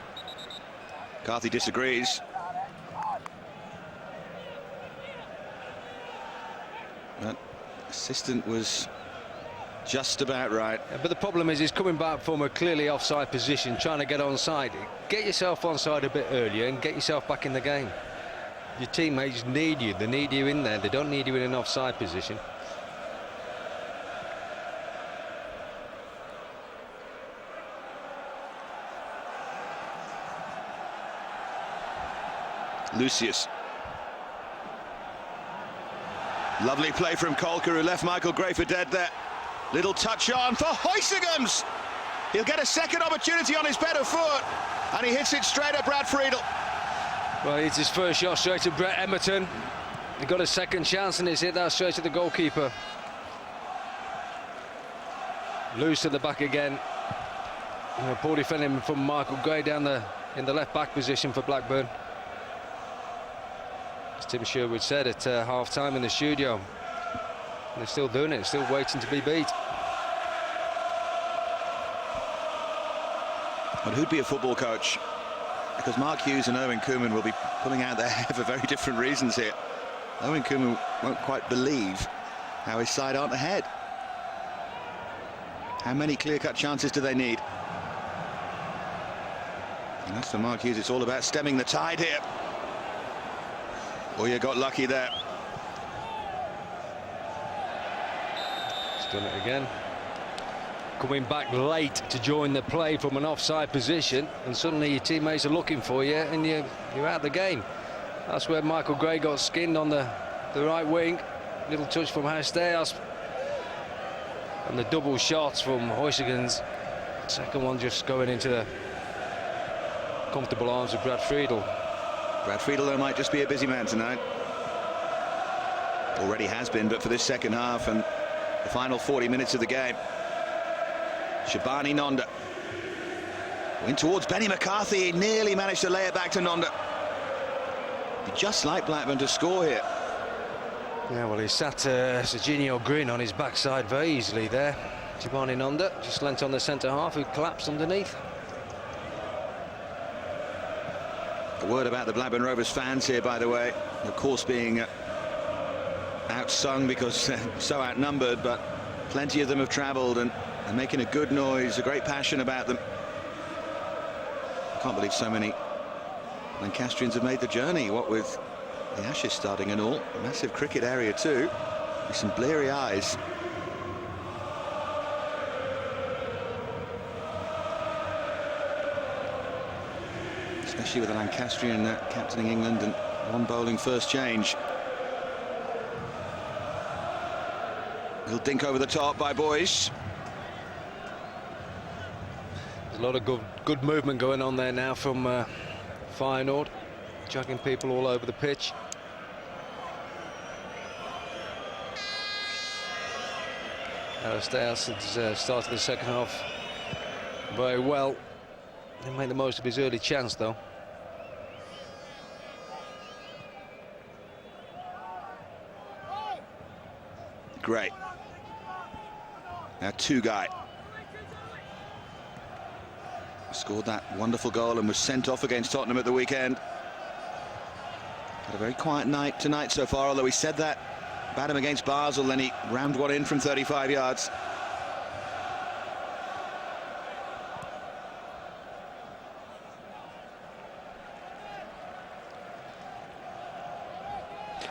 McCarthy disagrees. But assistant was just about right. Yeah, but the problem is he's coming back from a clearly offside position, trying to get onside. Get yourself onside a bit earlier and get yourself back in the game. Your teammates need you. They need you in there. They don't need you in an offside position. Lucius. Lovely play from Kolkka, who left Michael Gray for dead there. Little touch on for Huysegems. He'll get a second opportunity on his better foot, and he hits it straight at Brad Friedel. Well, it's his first shot straight to Brett Emerton. He got a second chance and he's hit that straight to the goalkeeper. Loose at the back again. You know, poor defending from Michael Gray down in the left back position for Blackburn. As Tim Sherwood said at half-time in the studio. And they're still doing it, still waiting to be beat. But who'd be a football coach? Because Mark Hughes and Erwin Koeman will be pulling out their hair for very different reasons here. Erwin Koeman won't quite believe how his side aren't ahead. How many clear-cut chances do they need? And that's for Mark Hughes. It's all about stemming the tide here. Ooijer got lucky there. He's done it again. Coming back late to join the play from an offside position, and suddenly your teammates are looking for you and you're out of the game. That's where Michael Gray got skinned on the right wing. Little touch from Charisteas, and the double shots from Huysegems Second one just going into the comfortable arms of Brad Friedel. Brad Friedel, though, might just be a busy man tonight. Already has been, but for this second half and the final 40 minutes of the game. Shabani Nonda. Went towards Benny McCarthy. He nearly managed to lay it back to Nonda. He'd just like Blackburn to score here. Yeah, well, he sat Serginho Greene on his backside very easily there. Shabani Nonda just lent on the centre half, who collapsed underneath. A word about the Blackburn Rovers fans here, by the way. Of course, being outsung because so outnumbered, but plenty of them have travelled and making a good noise, a great passion about them. Can't believe so many Lancastrians have made the journey, what with the Ashes starting and all. A massive cricket area too, with some bleary eyes. Especially with a Lancastrian captaining England and one bowling first change. He'll dink over the top by Boyce. There's a lot of good movement going on there now from Feyenoord, chucking people all over the pitch. Charisteas has started the second half very well. Didn't make the most of his early chance, though. Great. Now Two-Guy scored that wonderful goal and was sent off against Tottenham at the weekend. Had a very quiet night tonight so far, although he said that about him against Basel, then he rammed one in from 35 yards.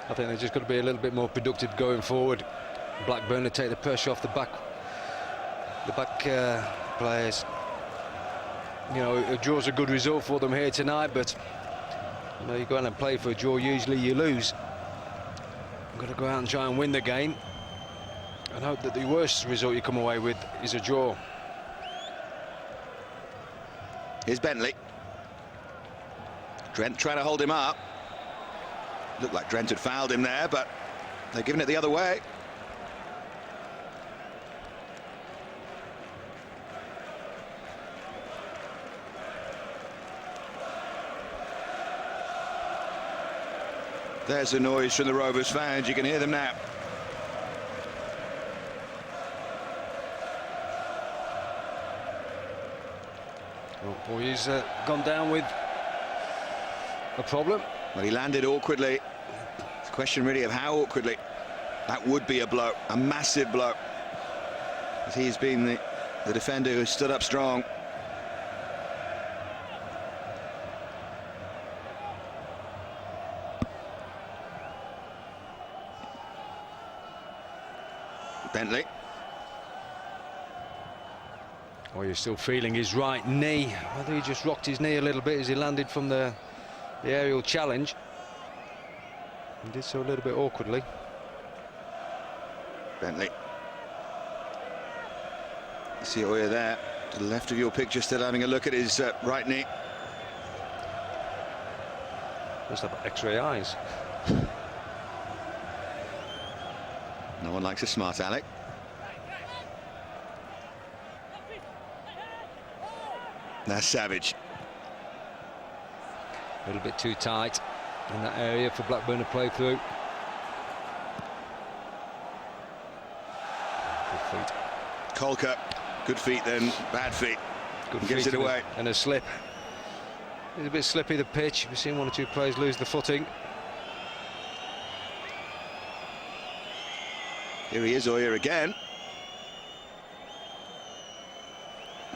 I think they're just got to be a little bit more productive going forward. Blackburn to take the pressure off the back players. You know, a draw's a good result for them here tonight, but you know, you go out and play for a draw, usually you lose. You've got to go out and try and win the game and hope that the worst result you come away with is a draw. Here's Bentley. Drenthe trying to hold him up. Looked like Drenthe had fouled him there, but they're giving it the other way. There's the noise from the Rovers fans. You can hear them now. Well, he's gone down with a problem. Well, he landed awkwardly. It's a question really of how awkwardly. That would be a blow, a massive blow. As he's been the defender who stood up strong. Bentley. Oh, you're still feeling his right knee. Whether he just rocked his knee a little bit as he landed from the aerial challenge. He did so a little bit awkwardly. Bentley. You see Ooijer there, to the left of your picture, still having a look at his right knee. Must have X-ray eyes. No one likes a smart Alec. That's savage. A little bit too tight in that area for Blackburn to play through. Good feet. Kolkka, good feet then, bad feet. Good Gives feet it away. And a slip. It's a bit slippy, the pitch. We've seen one or two players lose the footing. Here he is, Ooijer again.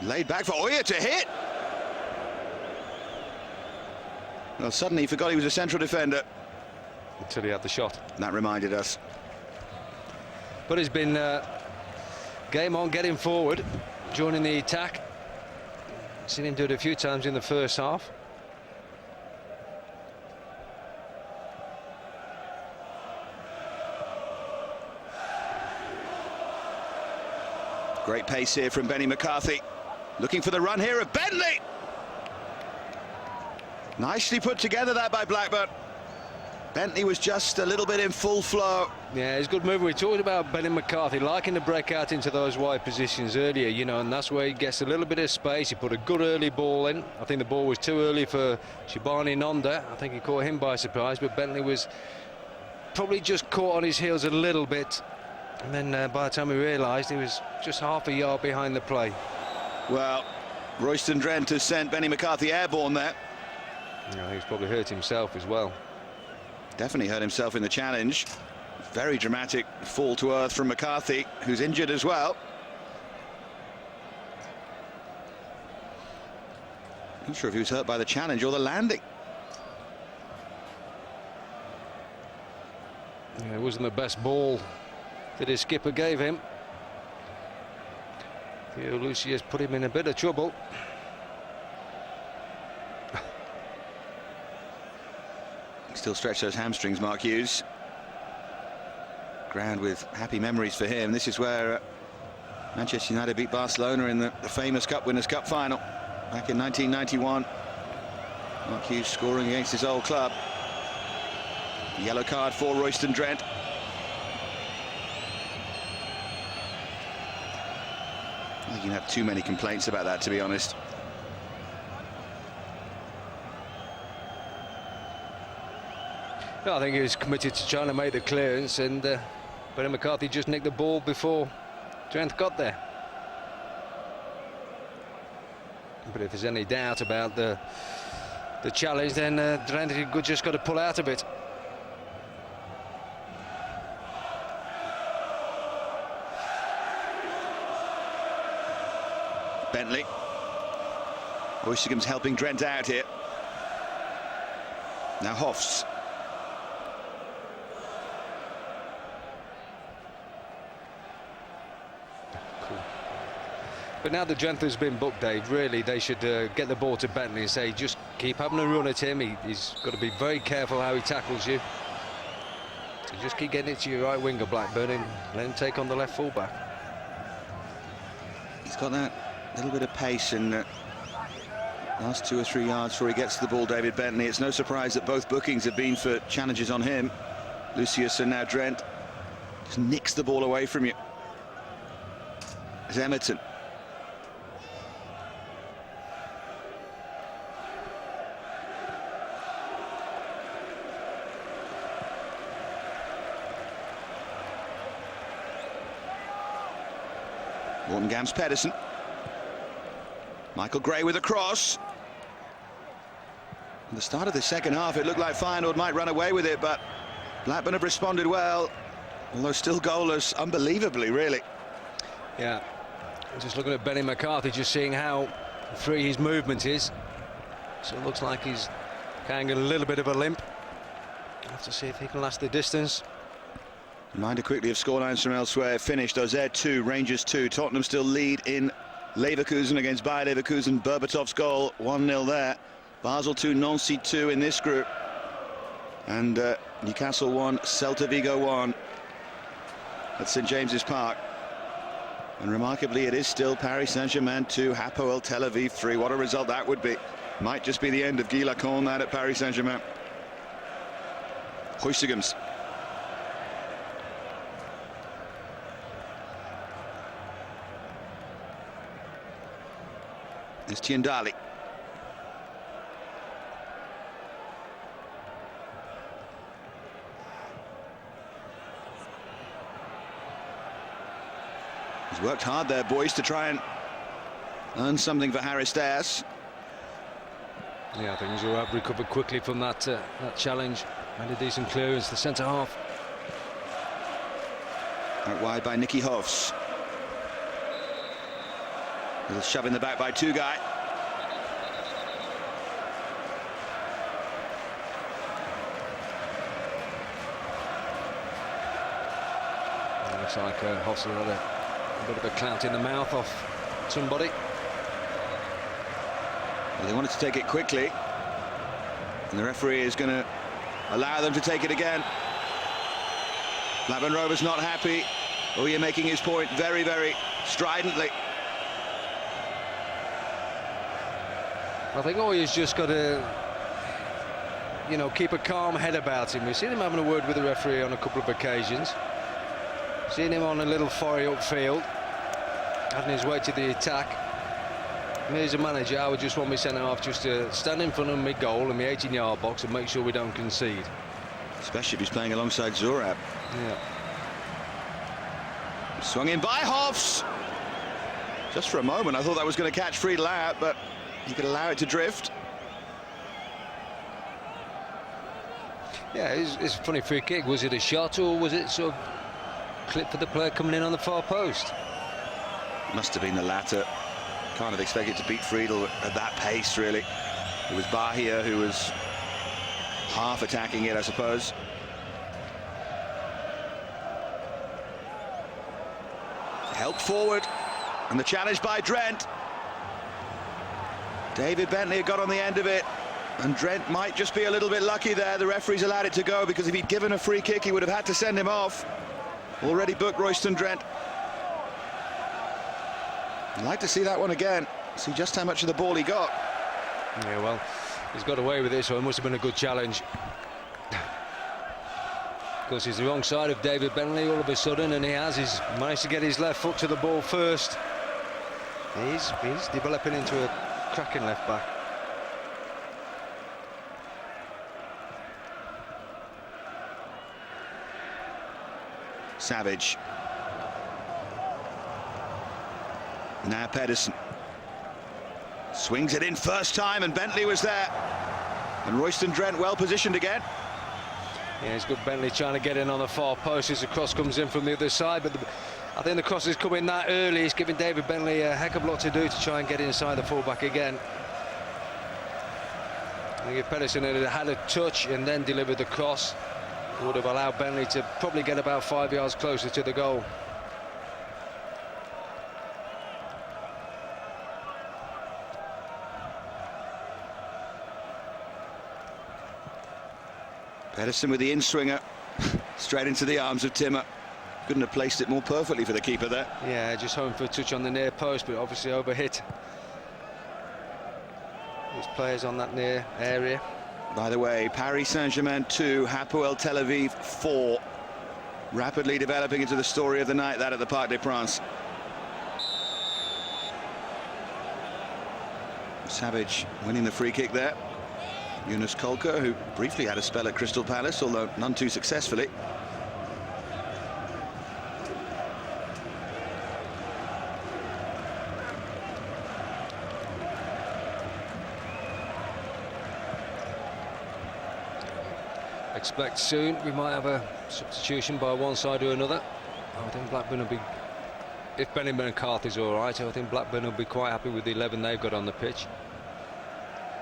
Laid back for Ooijer to hit. Well, suddenly he forgot he was a central defender. Until he had the shot. That reminded us. But it's been game on, getting forward, joining the attack. Seen him do it a few times in the first half. Great pace here from Benny McCarthy. Looking for the run here of Bentley. Nicely put together that by Blackburn. Bentley was just a little bit in full flow. Yeah, he's a good mover. We talked about Benny McCarthy liking to break out into those wide positions earlier, you know, and that's where he gets a little bit of space. He put a good early ball in. I think the ball was too early for Shibani Nonda. I think he caught him by surprise, but Bentley was probably just caught on his heels a little bit. And then by the time he realised, he was just half a yard behind the play. Well, Royston Drenthe has sent Benny McCarthy airborne there. Yeah, he's probably hurt himself as well. Definitely hurt himself in the challenge. Very dramatic fall to earth from McCarthy, who's injured as well. Not sure if he was hurt by the challenge or the landing. Yeah, it wasn't the best ball that his skipper gave him. Lucius put him in a bit of trouble. Still stretch those hamstrings, Mark Hughes. Ground with happy memories for him. This is where Manchester United beat Barcelona in the famous Cup Winners' Cup final back in 1991. Mark Hughes scoring against his old club. Yellow card for Royston Drenthe. I think you can have too many complaints about that, to be honest. I think he was committed to trying to make the clearance, and Benny McCarthy just nicked the ball before Drenthe got there. But if there's any doubt about the challenge, then Drenthe just got to pull out of it. Bentley. Huysegems helping Drenthe out here. Now Hofs. But now the Drenthe has been booked, Dave, really they should get the ball to Bentley and say just keep having a run at him. He's got to be very careful how he tackles you. So just keep getting it to your right winger, Blackburn, and let him take on the left fullback. He's got that little bit of pace in the last 2 or 3 yards before he gets to the ball, David Bentley. It's no surprise that both bookings have been for challenges on him. Lucius and now Drenthe. Just nicks the ball away from you. It's Emerton. Gams Pedersen. Michael Gray with a cross. At the start of the second half, it looked like Feyenoord might run away with it, but Blackburn have responded well, although still goalless, unbelievably, really. Yeah, just looking at Benny McCarthy, just seeing how free his movement is. So it looks like he's carrying a little bit of a limp. Have to see if he can last the distance. Reminder quickly of scorelines from elsewhere. Finished Oz 2, Rangers 2. Tottenham still lead in Leverkusen against Bayer Leverkusen. Berbatov's goal, 1-0 there. Basel 2, Nancy 2 in this group. And Newcastle 1, Celta Vigo 1 at St James's Park. And remarkably, it is still Paris Saint-Germain 2, Hapoel Tel Aviv 3. What a result that would be. Might just be the end of Guy Lacombe that at Paris Saint-Germain. Huysegems. There's Tiendalli. He's worked hard there, boys, to try and earn something for Charisteas. Yeah, I think Zourab recovered quickly from that challenge. Made a decent clearance, the centre half. Out wide by Nicky Hofs. Little shove in the back by Guy. Looks like Hofs had a bit of a clout in the mouth off somebody. Well, they wanted to take it quickly, and the referee is going to allow them to take it again. Blackburn Rovers not happy. Ooijer making his point very, very stridently. I think Ooijer's just got to, you know, keep a calm head about him. We've seen him having a word with the referee on a couple of occasions. Seen him on a little foray upfield, having his way to the attack. Me as a manager, I would just want me centre half just to stand in front of my goal in my 18-yard box and make sure we don't concede. Especially if he's playing alongside Zorab. Yeah. Swung in by Hofs. Just for a moment, I thought that was going to catch Friedel out, but he could allow it to drift. Yeah, it's a funny free kick. Was it a shot or was it sort of clip for the player coming in on the far post? Must have been the latter. Can't have expected to beat Friedel at that pace, really. It was Bahia who was half attacking it, I suppose. Help forward, and the challenge by Drenthe. David Bentley got on the end of it, and Drenthe might just be a little bit lucky there. The referee's allowed it to go, because if he'd given a free kick, he would have had to send him off. Already booked Royston Drenthe. I'd like to see that one again, see just how much of the ball he got. Yeah, well, he's got away with it, so it must have been a good challenge. Of course, he's the wrong side of David Bentley all of a sudden, and he's managed to get his left foot to the ball first. He's developing into a cracking left back. Savage. Now Pedersen. Swings it in first time, and Bentley was there. And Royston Drenthe well positioned again. Yeah, it's good Bentley trying to get in on the far post as the cross comes in from the other side, but I think the cross is coming that early. It's giving David Bentley a heck of a lot to do to try and get inside the fullback again. I think if Pedersen had a touch and then delivered the cross, it would have allowed Bentley to probably get about 5 yards closer to the goal. Pedersen with the in-swinger, straight into the arms of Timmer. Couldn't have placed it more perfectly for the keeper there. Yeah, just hoping for a touch on the near post, but obviously overhit his players on that near area. By the way, Paris Saint-Germain 2, Hapoel Tel Aviv 4. Rapidly developing into the story of the night, that at the Parc des Princes. Savage winning the free kick there. Yunus Kolkka, who briefly had a spell at Crystal Palace, although none too successfully. Expect soon we might have a substitution by one side or another. I think Blackburn will be, if Benny McCarthy's all right, I think Blackburn will be quite happy with the 11 they've got on the pitch.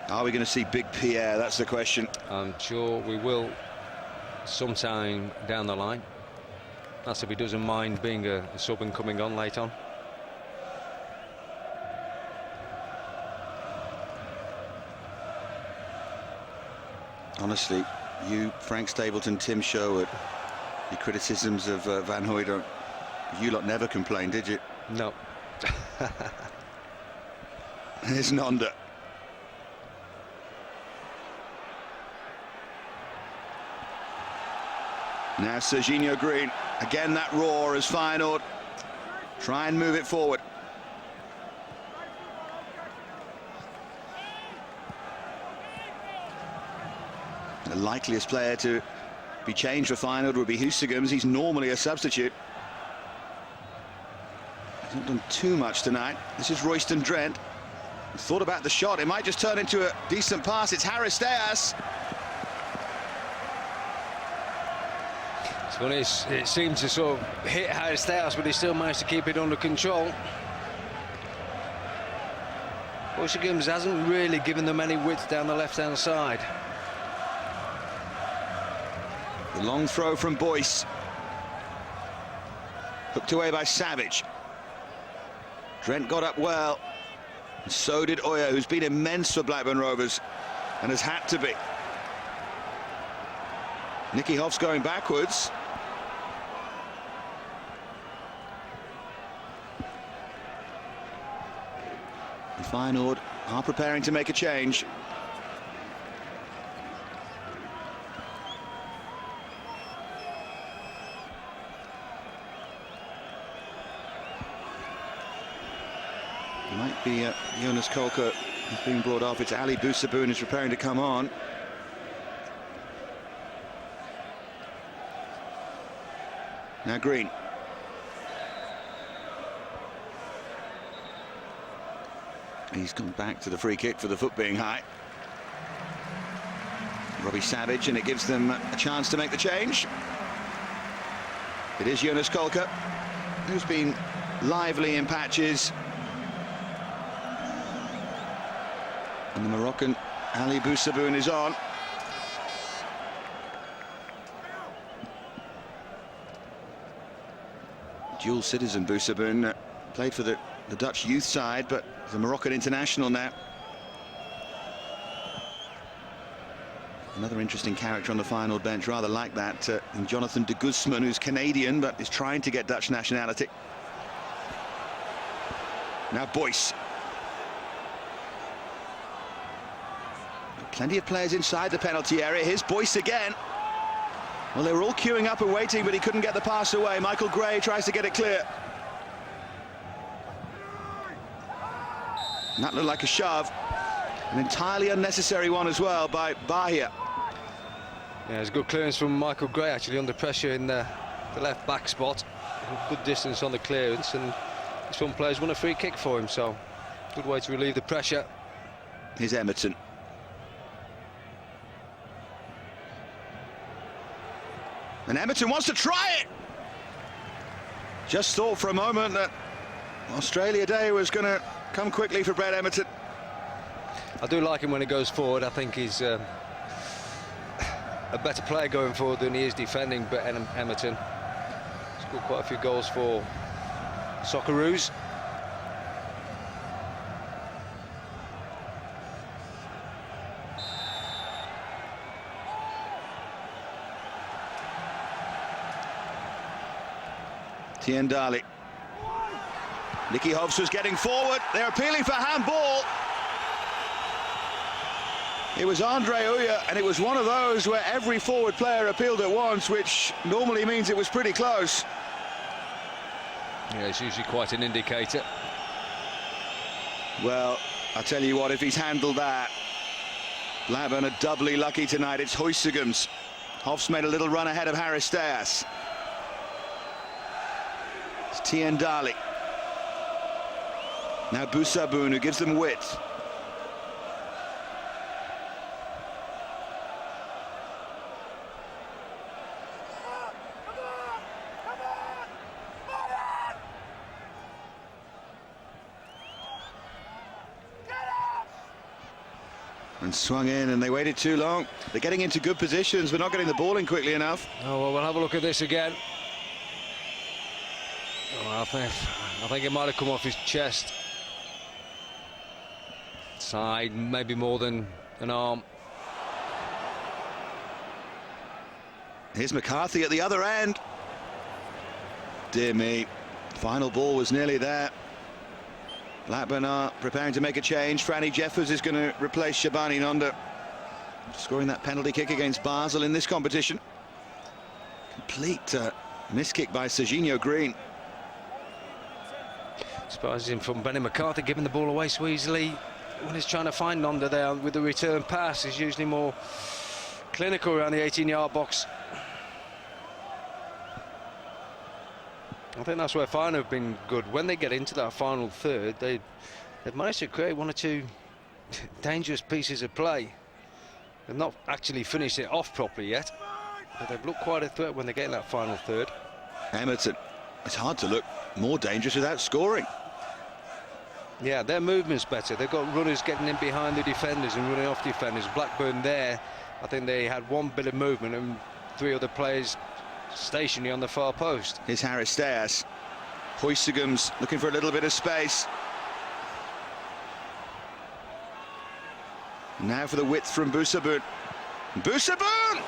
Are we going to see Big Pierre? That's the question. I'm sure we will sometime down the line. That's if he doesn't mind being a sub and coming on late on. Honestly, you, Frank Stapleton, Tim Sherwood, your criticisms of Van Hooijdonk, you lot never complained, did you? No. Here's Nonda. Now Serginho Greene. Again that roar as Feyenoord try and move it forward. The likeliest player to be changed for Feyenoord would be Huysegems. He's normally a substitute. He's not done too much tonight. This is Royston Drenthe. Thought about the shot. It might just turn into a decent pass. It's Charisteas. It's funny, it seemed to sort of hit Charisteas, but he still managed to keep it under control. Huysegems hasn't really given them any width down the left-hand side. The long throw from Boyce. Hooked away by Savage. Drenthe got up well. And so did Ooijer, who's been immense for Blackburn Rovers and has had to be. Nicky Hofs going backwards. And Feyenoord are preparing to make a change. It might be Jonas Kolkka who's being brought off. It's Ali Boussaboun who's preparing to come on. Now Greene. He's gone back to the free kick for the foot being high. Robbie Savage, and it gives them a chance to make the change. It is Jonas Kolkka, who's been lively in patches. And the Moroccan Ali Boussaboun is on. Dual citizen Boussaboun, played for the Dutch youth side, but he's a Moroccan international now. Another interesting character on the Feyenoord bench, rather like that, and Jonathan de Guzman, who's Canadian but is trying to get Dutch nationality. Now Boyce. Plenty of players inside the penalty area. Here's Boyce again. Well, they were all queuing up and waiting, but he couldn't get the pass away. Michael Gray tries to get it clear. And that looked like a shove. An entirely unnecessary one as well by Bahia. Yeah, it's good clearance from Michael Gray, actually, under pressure in the left back spot. Good distance on the clearance, and this one player's won a free kick for him, so good way to relieve the pressure. Here's Emerton. And Emerton wants to try it. Just thought for a moment that Australia Day was going to come quickly for Brett Emerton. I do like him when he goes forward. I think he's a better player going forward than he is defending, but Emerton scored quite a few goals for Socceroos. Tiendalli. Nicky Hofs was getting forward. They're appealing for handball. It was Andre Ooijer, and it was one of those where every forward player appealed at once, which normally means it was pretty close. Yeah, it's usually quite an indicator. Well, I tell you what, if he's handled that, Blackburn are doubly lucky tonight. It's Huysegems. Hofs made a little run ahead of Charisteas. It's Tiendalli. Now Boussaboun, who gives them width. And swung in, and they waited too long. They're getting into good positions, but not getting the ball in quickly enough. Oh, well, we'll have a look at this again. Oh, I think it might have come off his chest. Side, maybe more than an arm. Here's McCarthy at the other end. Dear me, final ball was nearly there. Blackburn are preparing to make a change. Franny Jeffers is going to replace Shabani Nonda, scoring that penalty kick against Basel in this competition. Complete miss kick by Serginho Greene. Surprising from Benny McCarthy, giving the ball away so easily when he's trying to find Nonda there with the return pass. He's usually more clinical around the 18-yard box. I think that's where Feyenoord have been good. When they get into that final third, they've managed to create one or two dangerous pieces of play. They've not actually finished it off properly yet, but they've looked quite a threat when they get in that final third. Emerton, it's hard to look more dangerous without scoring. Yeah, their movement's better. They've got runners getting in behind the defenders and running off defenders. Blackburn there, I think they had one bit of movement and three other players stationary on the far post. Here's Charisteas. Huysegems looking for a little bit of space. Now for the width from Boussaboun. Boussaboun!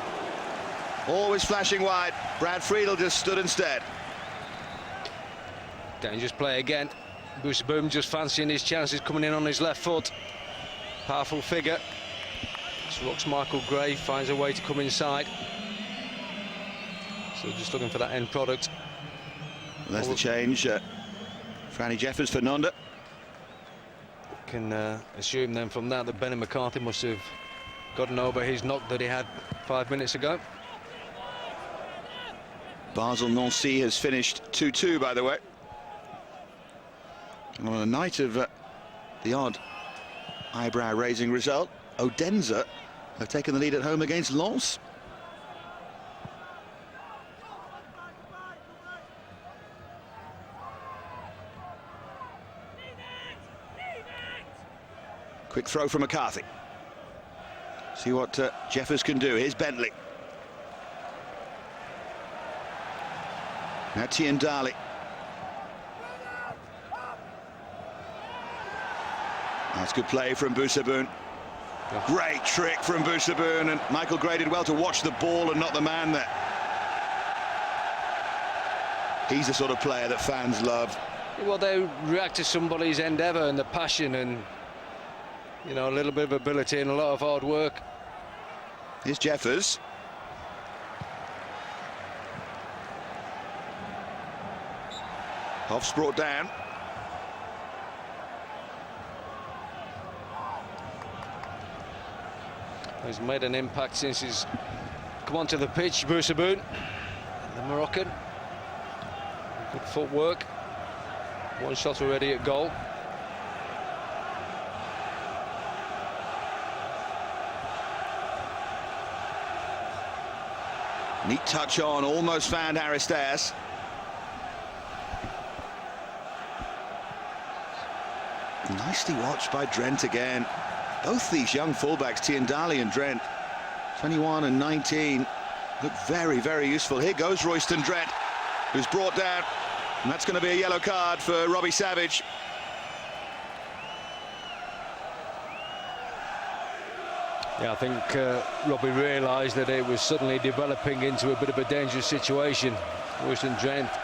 Always flashing wide. Brad Friedel just stood instead. Dangerous play again. Boussaboun just fancying his chances, coming in on his left foot. Powerful figure. Rocks Michael Gray, finds a way to come inside. So just looking for that end product. Well, there's the change. Franny Jeffers for Nonda. Can assume then from that Benny McCarthy must have gotten over his knock that he had 5 minutes ago. Basel-Nancy has finished 2-2, by the way. And on a night of the odd eyebrow-raising result, Odense have taken the lead at home against Lens. Quick throw from McCarthy. See what Jeffers can do. Here's Bentley. Now Tiendalli. That's good play from Boussaboun. Great trick from Boussaboun, and Michael Gray did well to watch the ball and not the man there. He's the sort of player that fans love. Well, they react to somebody's endeavour and the passion and, you know, a little bit of ability and a lot of hard work. Here's Jeffers. Hofs brought down. He's made an impact since he's come onto the pitch, Boussaboun, the Moroccan. Good footwork. One shot already at goal. Neat touch on, almost found Charisteas. Nicely watched by Drenthe again. Both these young fullbacks, Tiendalli and Drenthe, 21 and 19, look very, very useful. Here goes Royston Drenthe, who's brought down, and that's going to be a yellow card for Robbie Savage. Yeah, I think Robbie realised that it was suddenly developing into a bit of a dangerous situation. Royston Drenthe,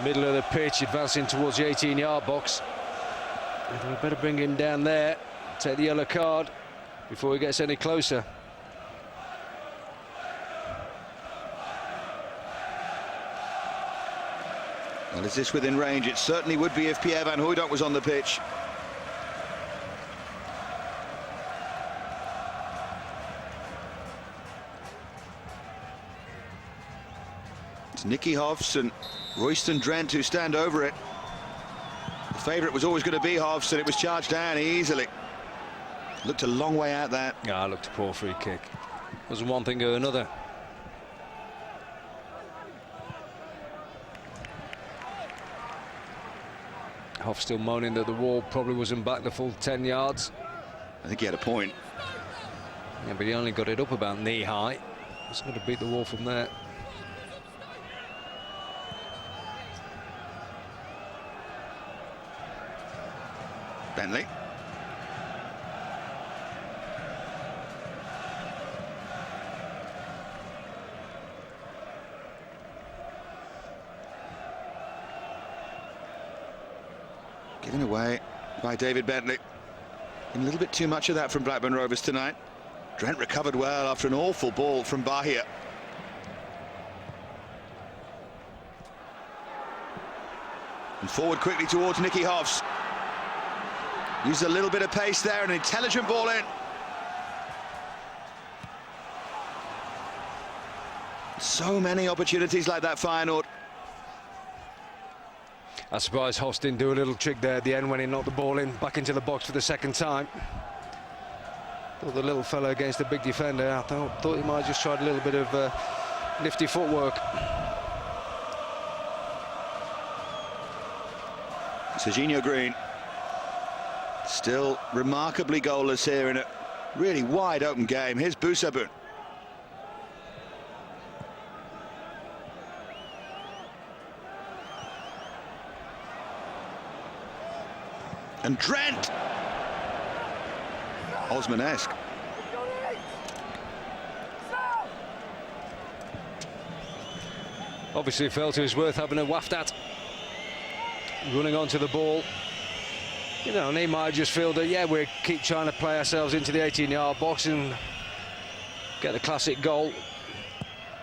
middle of the pitch, advancing towards the 18-yard box. We better bring him down there, take the yellow card before he gets any closer. Well, is this within range? It certainly would be if Pierre van Hooijdonk was on the pitch. It's Nicky Hofs and Royston Drenthe who stand over it. The favourite was always going to be Hofs, and it was charged down easily. Looked a long way out that. Yeah, it looked a poor free kick. Wasn't one thing or another. Hofs still moaning that the wall probably wasn't back the full 10 yards. I think he had a point. Yeah, but he only got it up about knee high. He's going to beat the wall from there. Bentley. Given away by David Bentley. And a little bit too much of that from Blackburn Rovers tonight. Drenthe recovered well after an awful ball from Bahia. And forward quickly towards Nicky Hofs. Used a little bit of pace there, an intelligent ball in. So many opportunities like that, Feyenoord. I suppose Hofs didn't do a little trick there at the end when he knocked the ball in back into the box for the second time. Thought the little fella against the big defender, I thought he might have just tried a little bit of nifty footwork. Serginho Greene. Still remarkably goalless here in a really wide open game. Here's Boussaboun. And Drenthe. Osman-esque. Obviously felt it was worth having a waft at. Running onto the ball. You know, and he might just feel that, yeah, we keep trying to play ourselves into the 18-yard box and get the classic goal.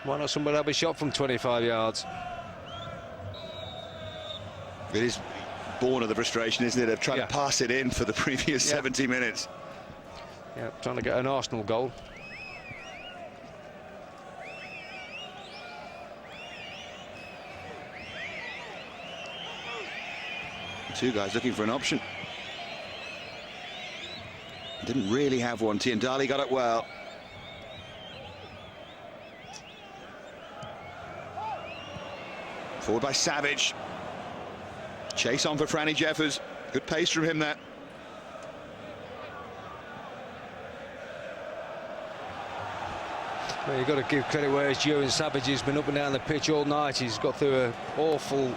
Why not somebody have a shot from 25 yards? It is born of the frustration, isn't it, of trying to pass it in for the previous 70 minutes. Yeah, trying to get an Arsenal goal. Two guys looking for an option. Didn't really have one. Tiendalli got it well. Forward by Savage. Chase on for Franny Jeffers. Good pace from him there. Well, you've got to give credit where it's due, and Savage has been up and down the pitch all night. He's got through an awful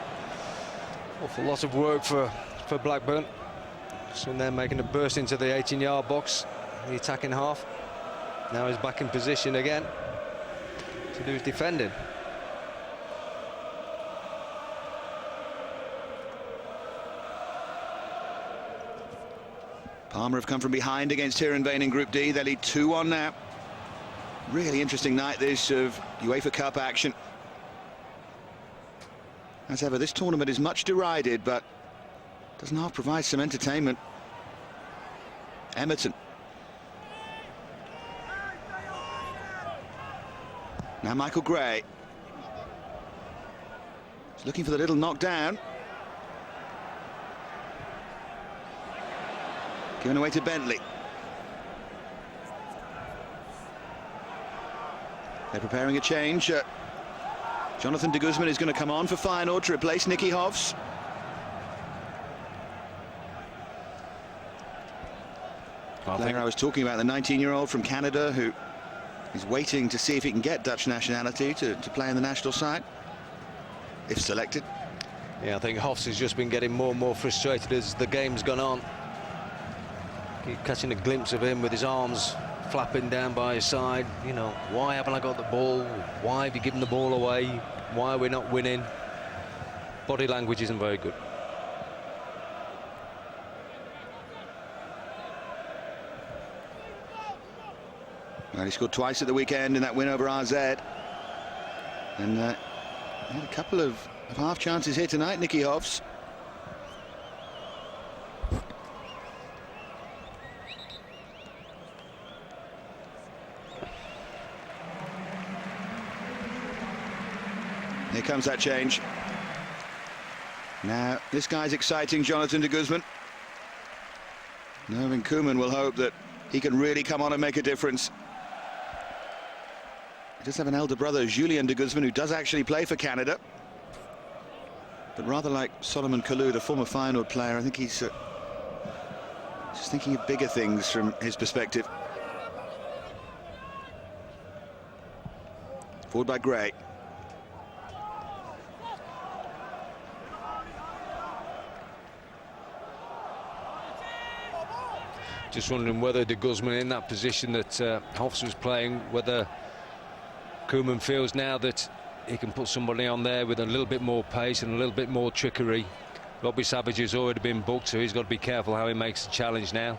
lot of work for Blackburn. So they're making a burst into the 18-yard box, the attacking half. Now he's back in position again to do his defending. Palmer have come from behind against Heerenveen in Group D. They lead 2-1 now. Really interesting night this of UEFA Cup action. As ever, this tournament is much derided, but doesn't half provide some entertainment. Emerton. Now Michael Gray. He's looking for the little knockdown. Given away to Bentley. They're preparing a change. Jonathan de Guzman is going to come on for Feyenoord to replace Nicky Hofs. I was talking about the 19-year-old from Canada who is waiting to see if he can get Dutch nationality to play in the national side, if selected. Yeah, I think Hofs has just been getting more and more frustrated as the game's gone on. Keep catching a glimpse of him with his arms flapping down by his side. You know, why haven't I got the ball? Why have you given the ball away? Why are we not winning? Body language isn't very good. Well, he scored twice at the weekend in that win over RZ. And he had a couple of half chances here tonight, Nicky Hofs. Here comes that change. Now, this guy's exciting, Jonathan de Guzman. Nervin Koeman will hope that he can really come on and make a difference. He does have an elder brother, Julien de Guzman, who does actually play for Canada. But rather like Solomon Kalou, the former Feyenoord player, I think he's just thinking of bigger things from his perspective. Forward by Gray. Just wondering whether de Guzman in that position that Hofs was playing, whether Koeman feels now that he can put somebody on there with a little bit more pace and a little bit more trickery. Robbie Savage has already been booked, so he's got to be careful how he makes the challenge now.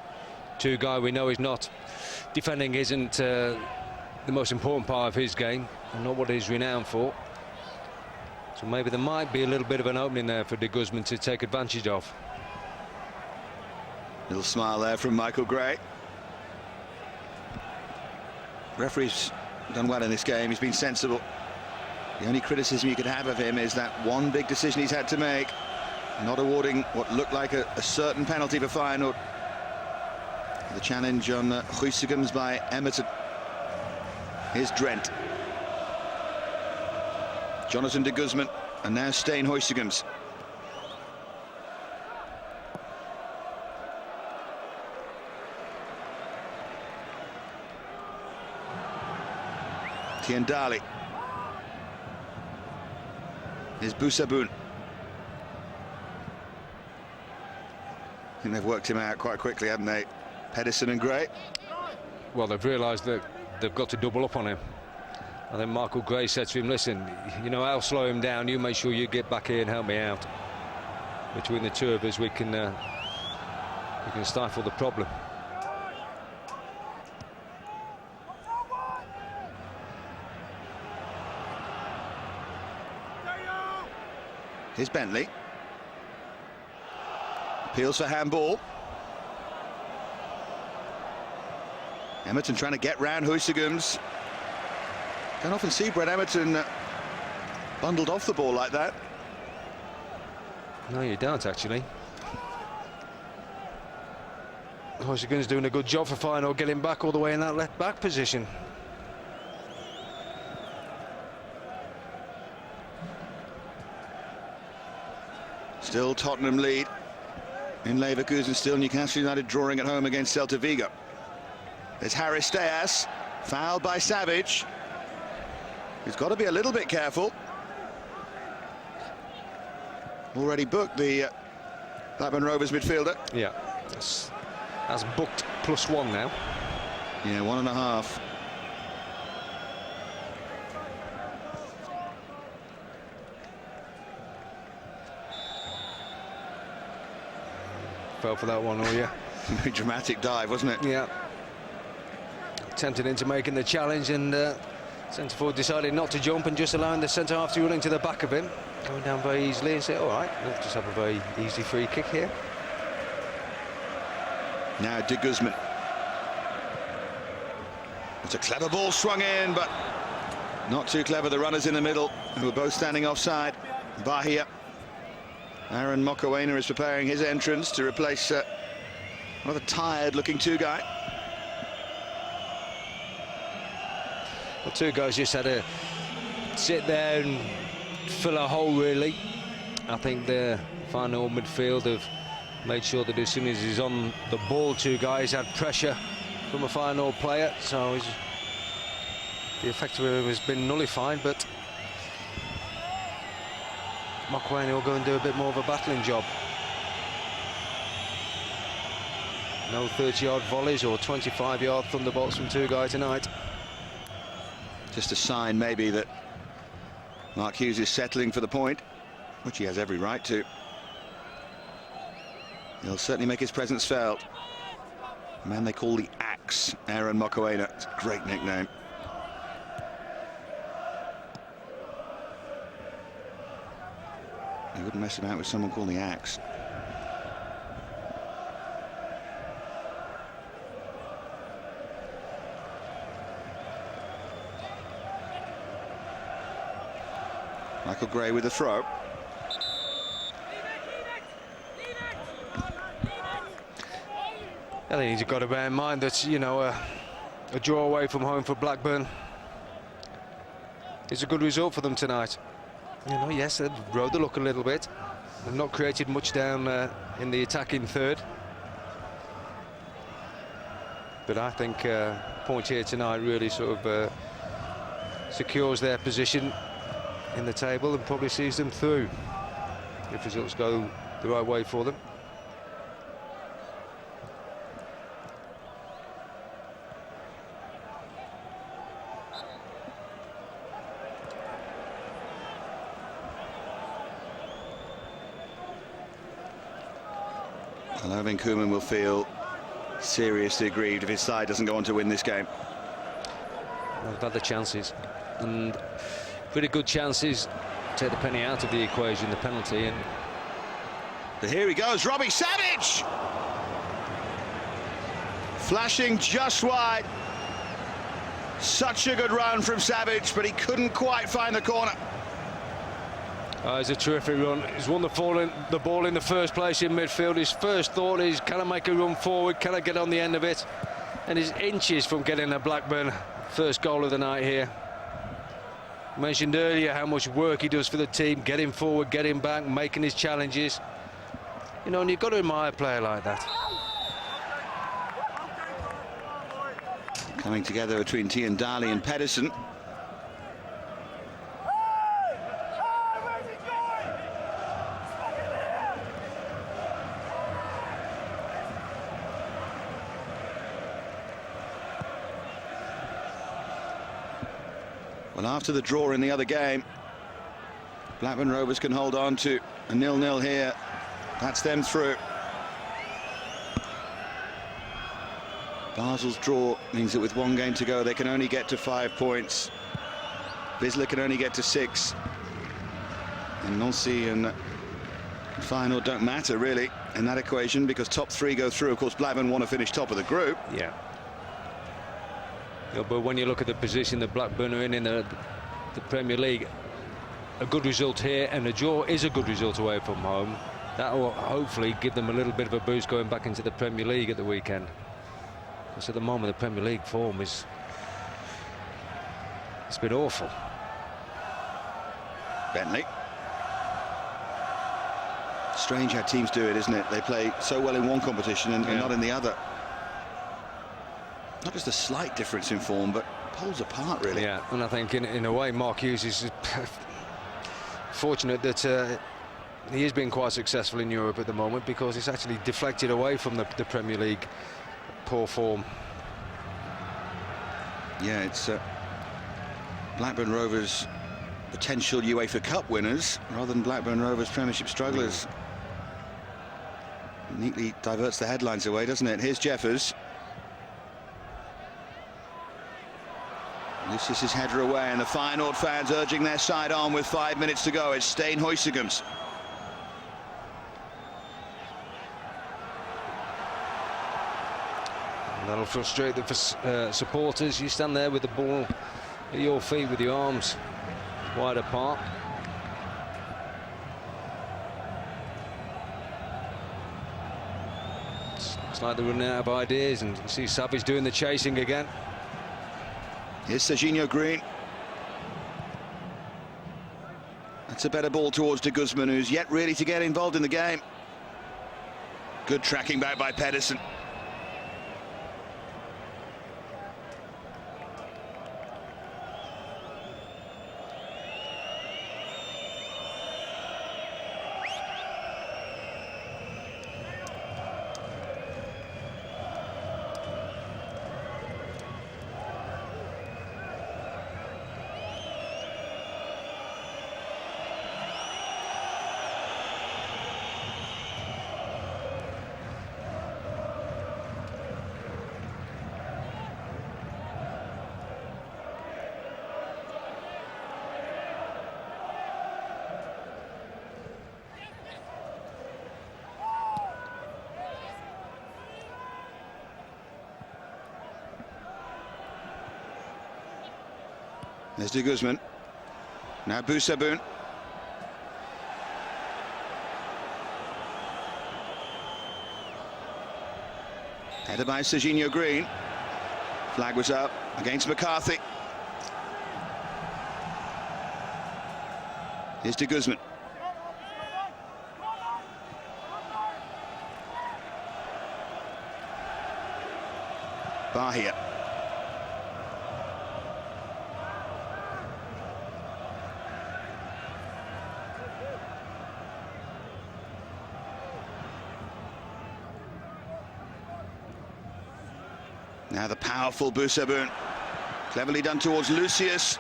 Two guy we know is not defending, isn't the most important part of his game, and not what he's renowned for. So maybe there might be a little bit of an opening there for de Guzman to take advantage of. Little smile there from Michael Gray. Referee's done well in this game. He's been sensible. The only criticism you could have of him is that one big decision he's had to make, not awarding what looked like a certain penalty for Feyenoord. The challenge on Huysegems by Emerton. Here's Drenthe. Jonathan de Guzman, and now Stijn Huysegems. Tiendalli. Here's Boussaboun. I think they've worked him out quite quickly, haven't they? Pedersen and Gray. Well, they've realised that they've got to double up on him. I think Michael Gray said to him, listen, you know, I'll slow him down, you make sure you get back here and help me out. Between the two of us, we can you can stifle the problem. Here's Bentley. Appeals for handball. Emerton trying to get round Huysegems. Don't often see Brett Emerton bundled off the ball like that. No, you don't, actually. Huysegems doing a good job for Feyenoord, getting back all the way in that left back position. Still Tottenham lead in Leverkusen, still Newcastle United drawing at home against Celta Vigo. There's Charisteas, fouled by Savage. He's got to be a little bit careful. Already booked the Blackburn Rovers midfielder. Yeah, that's booked +1 now. Yeah, 1.5. Fell for that one, Ooijer. Very dramatic dive, wasn't it? Yeah. Tempted into making the challenge, and centre forward decided not to jump and just allowing the centre half to run into the back of him, going down very easily, and say, all right, we'll just have a very easy free kick here. Now de Guzman. It's a clever ball swung in, but not too clever. The runners in the middle, who are both standing offside. Bahia. Aaron Mokoena is preparing his entrance to replace another tired-looking two guy. The two guys just had to sit there and fill a hole, really. I think the final midfield have made sure that as soon as he's on the ball, two guys had pressure from a Feyenoord player, so the effect of him has been nullified, but Mokoena will go and do a bit more of a battling job. No 30-yard volleys or 25-yard thunderbolts from two guys tonight. Just a sign maybe that Mark Hughes is settling for the point, which he has every right to. He'll certainly make his presence felt. A man they call the Axe, Aaron Mokoena. It's a great nickname. You wouldn't mess about with someone called the Axe. Michael Gray with the throw. I think he's got to bear in mind that, you know, a draw away from home for Blackburn is a good result for them tonight. You know, yes, they've rode the luck a little bit. They've not created much down in the attacking third. But I think point here tonight really sort of secures their position in the table and probably sees them through if results go the right way for them. Irving Koeman will feel seriously aggrieved if his side doesn't go on to win this game. They've had the chances, and pretty good chances. Take the penny out of the equation, the penalty, and but here he goes, Robbie Savage! Flashing just wide. Such a good run from Savage, but he couldn't quite find the corner. It's a terrific run. He's won the ball in the first place in midfield. His first thought is, can I make a run forward? Can I get on the end of it? And he's inches from getting a Blackburn first goal of the night here. I mentioned earlier how much work he does for the team, getting forward, getting back, making his challenges. You know, and you've got to admire a player like that. Coming together between Tiendalli and Pedersen. Well, after the draw in the other game, Blackburn Rovers can hold on to a 0-0 here. That's them through. Basel's draw means that with 1 game to go, they can only get to 5 points. Vizsla can only get to 6. And Nancy and Feyenoord don't matter, really, in that equation, because top 3 go through. Of course, Blackburn want to finish top of the group. Yeah. But when you look at the position that Blackburn are in the Premier League, a good result here and a draw is a good result away from home. That will hopefully give them a little bit of a boost going back into the Premier League at the weekend. Because at the moment, the Premier League form it's been awful. Bentley. Strange how teams do it, isn't it? They play so well in one competition and not in the other. Not just a slight difference in form, but poles apart, really. Yeah, and I think in a way, Mark Hughes is fortunate that he has been quite successful in Europe at the moment, because it's actually deflected away from the Premier League poor form. Yeah, it's Blackburn Rovers potential UEFA Cup winners rather than Blackburn Rovers Premiership strugglers. Neatly diverts the headlines away, doesn't it? Here's Jeffers. Lucius' header away, and the Feyenoord fans urging their side on with 5 minutes to go. It's Stijn Huysegems. That'll frustrate the supporters. You stand there with the ball at your feet with your arms wide apart. It's like they're running out of ideas, and you see Savage doing the chasing again. Here's Serginho Greene. That's a better ball towards de Guzman, who's yet really to get involved in the game. Good tracking back by Pedersen. There's de Guzman. Now Boussaboun. Headed by Serginho Greene. Flag was up against McCarthy. Here's de Guzman. Bahia. Now the powerful Boussaboun. Cleverly done towards Lucius.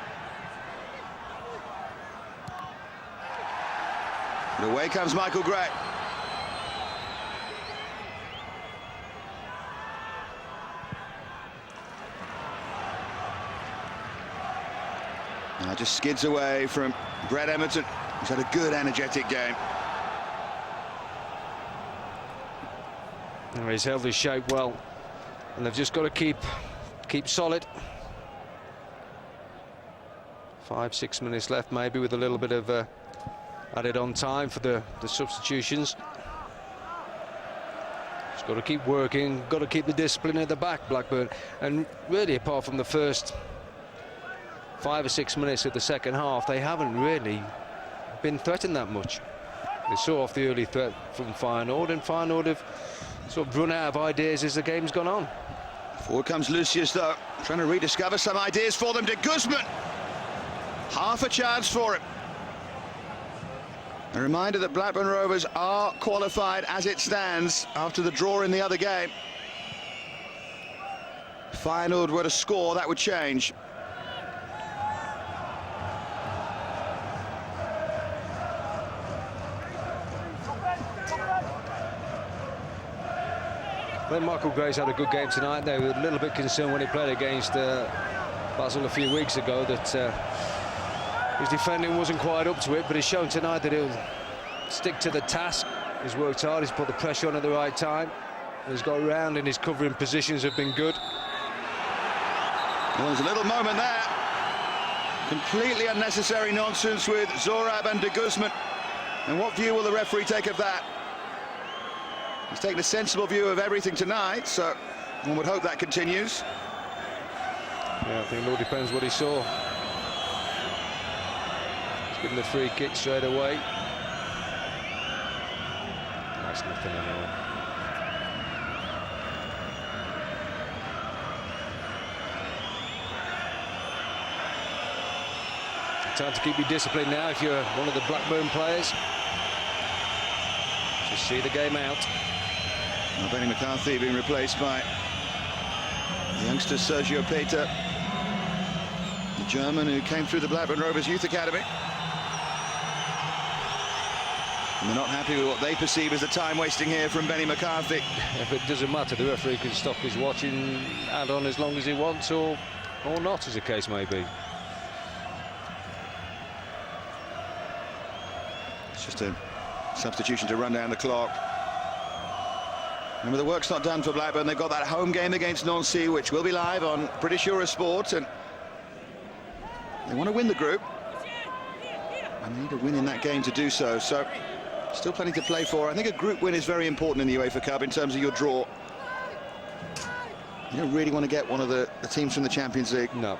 But away comes Michael Gray. Now just skids away from Brett Emerton. He's had a good, energetic game. He's held his shape well, and they've just got to keep solid. 5-6 minutes left, maybe, with a little bit of added on time for the substitutions. Just got to keep working, got to keep the discipline at the back, Blackburn. And really, apart from the first 5 or 6 minutes of the second half, they haven't really been threatened that much. They saw off the early threat from Feyenoord, and Feyenoord have sort of run out of ideas as the game's gone on. Forward comes Lucius, though, trying to rediscover some ideas for them. De Guzman, half a chance for him. A reminder that Blackburn Rovers are qualified as it stands after the draw in the other game. If Feyenoord were to score, that would change. I think Michael Grace had a good game tonight. They were a little bit concerned when he played against Basel a few weeks ago that his defending wasn't quite up to it, but he's shown tonight that he'll stick to the task. He's worked hard, he's put the pressure on at the right time. He's got around and his covering positions have been good. Well, there's a little moment there. Completely unnecessary nonsense with Zorab and de Guzman. And what view will the referee take of that? He's taken a sensible view of everything tonight, so one would hope that continues. Yeah, I think it all depends what he saw. He's given the free kick straight away. That's nothing anyway. Time to keep you disciplined now if you're one of the Blackburn players. Just see the game out. Well, Benny McCarthy being replaced by the youngster Sergio Peter, the German who came through the Blackburn Rovers Youth Academy. And they're not happy with what they perceive as the time wasting here from Benny McCarthy. If it doesn't matter, the referee can stop his watching and on as long as he wants, or not, as the case may be. It's just a substitution to run down the clock. Remember, the work's not done for Blackburn. They've got that home game against Nancy, which will be live on British Eurosport, and they want to win the group. And they need a win in that game to do so. So, still plenty to play for. I think a group win is very important in the UEFA Cup in terms of your draw. You don't really want to get one of the teams from the Champions League. No.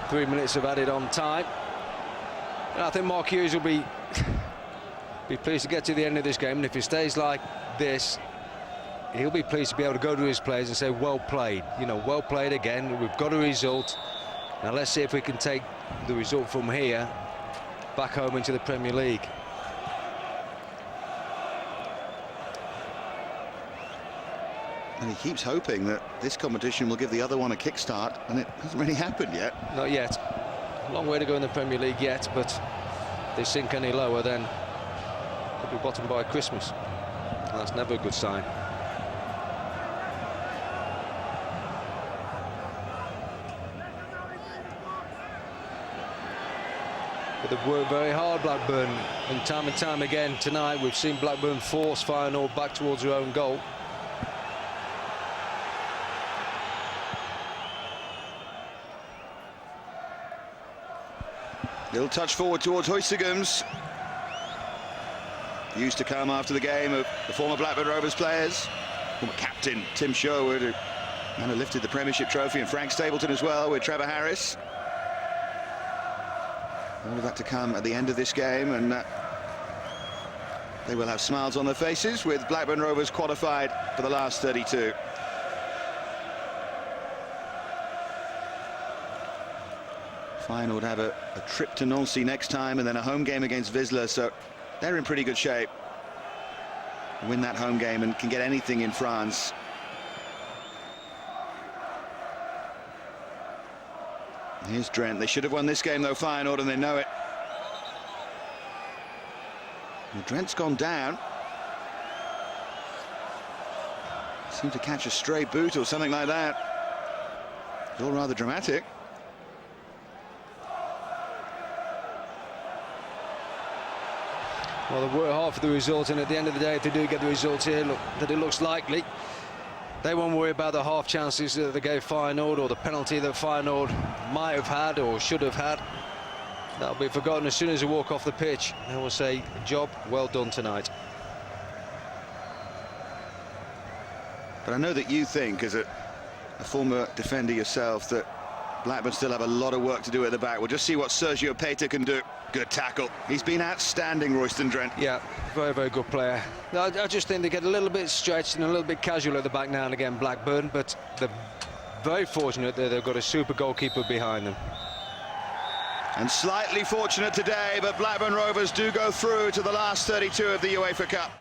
3 minutes of added on time. And I think Mark Hughes will be pleased to get to the end of this game, and if he stays like this, he'll be pleased to be able to go to his players and say, well played, you know, well played again, we've got a result, now let's see if we can take the result from here back home into the Premier League. And he keeps hoping that this competition will give the other one a kickstart, and it hasn't really happened yet. Not yet. A long way to go in the Premier League yet, but if they sink any lower, then they'll be bottom by Christmas. And that's never a good sign. But they've worked very hard, Blackburn, and time again tonight we've seen Blackburn force Feyenoord back towards their own goal. Little touch forward towards Huysegems. Used to come after the game of the former Blackburn Rovers players. Former captain Tim Sherwood, who lifted the Premiership trophy, and Frank Stapleton as well with Trevor Harris. All of that to come at the end of this game, and they will have smiles on their faces with Blackburn Rovers qualified for the last 32. Feyenoord have a trip to Nancy next time, and then a home game against Vizsla, so they're in pretty good shape. Win that home game and can get anything in France. Here's Drenthe. They should have won this game though, Feyenoord, and they know it. Well, Drenthe's gone down. Seemed to catch a stray boot or something like that. It's all rather dramatic. Well, they've worked hard for the result, and at the end of the day, if they do get the results here, look, that it looks likely, they won't worry about the half chances that they gave Feyenoord or the penalty that Feyenoord might have had or should have had. That'll be forgotten as soon as they walk off the pitch. They will say, job well done tonight. But I know that you think, as a former defender yourself, that Blackburn still have a lot of work to do at the back. We'll just see what Sergio Peter can do. Good tackle. He's been outstanding, Royston Drenthe. Yeah, very, very good player. I just think they get a little bit stretched and a little bit casual at the back now and again, Blackburn, but they're very fortunate that they've got a super goalkeeper behind them. And slightly fortunate today, but Blackburn Rovers do go through to the last 32 of the UEFA Cup.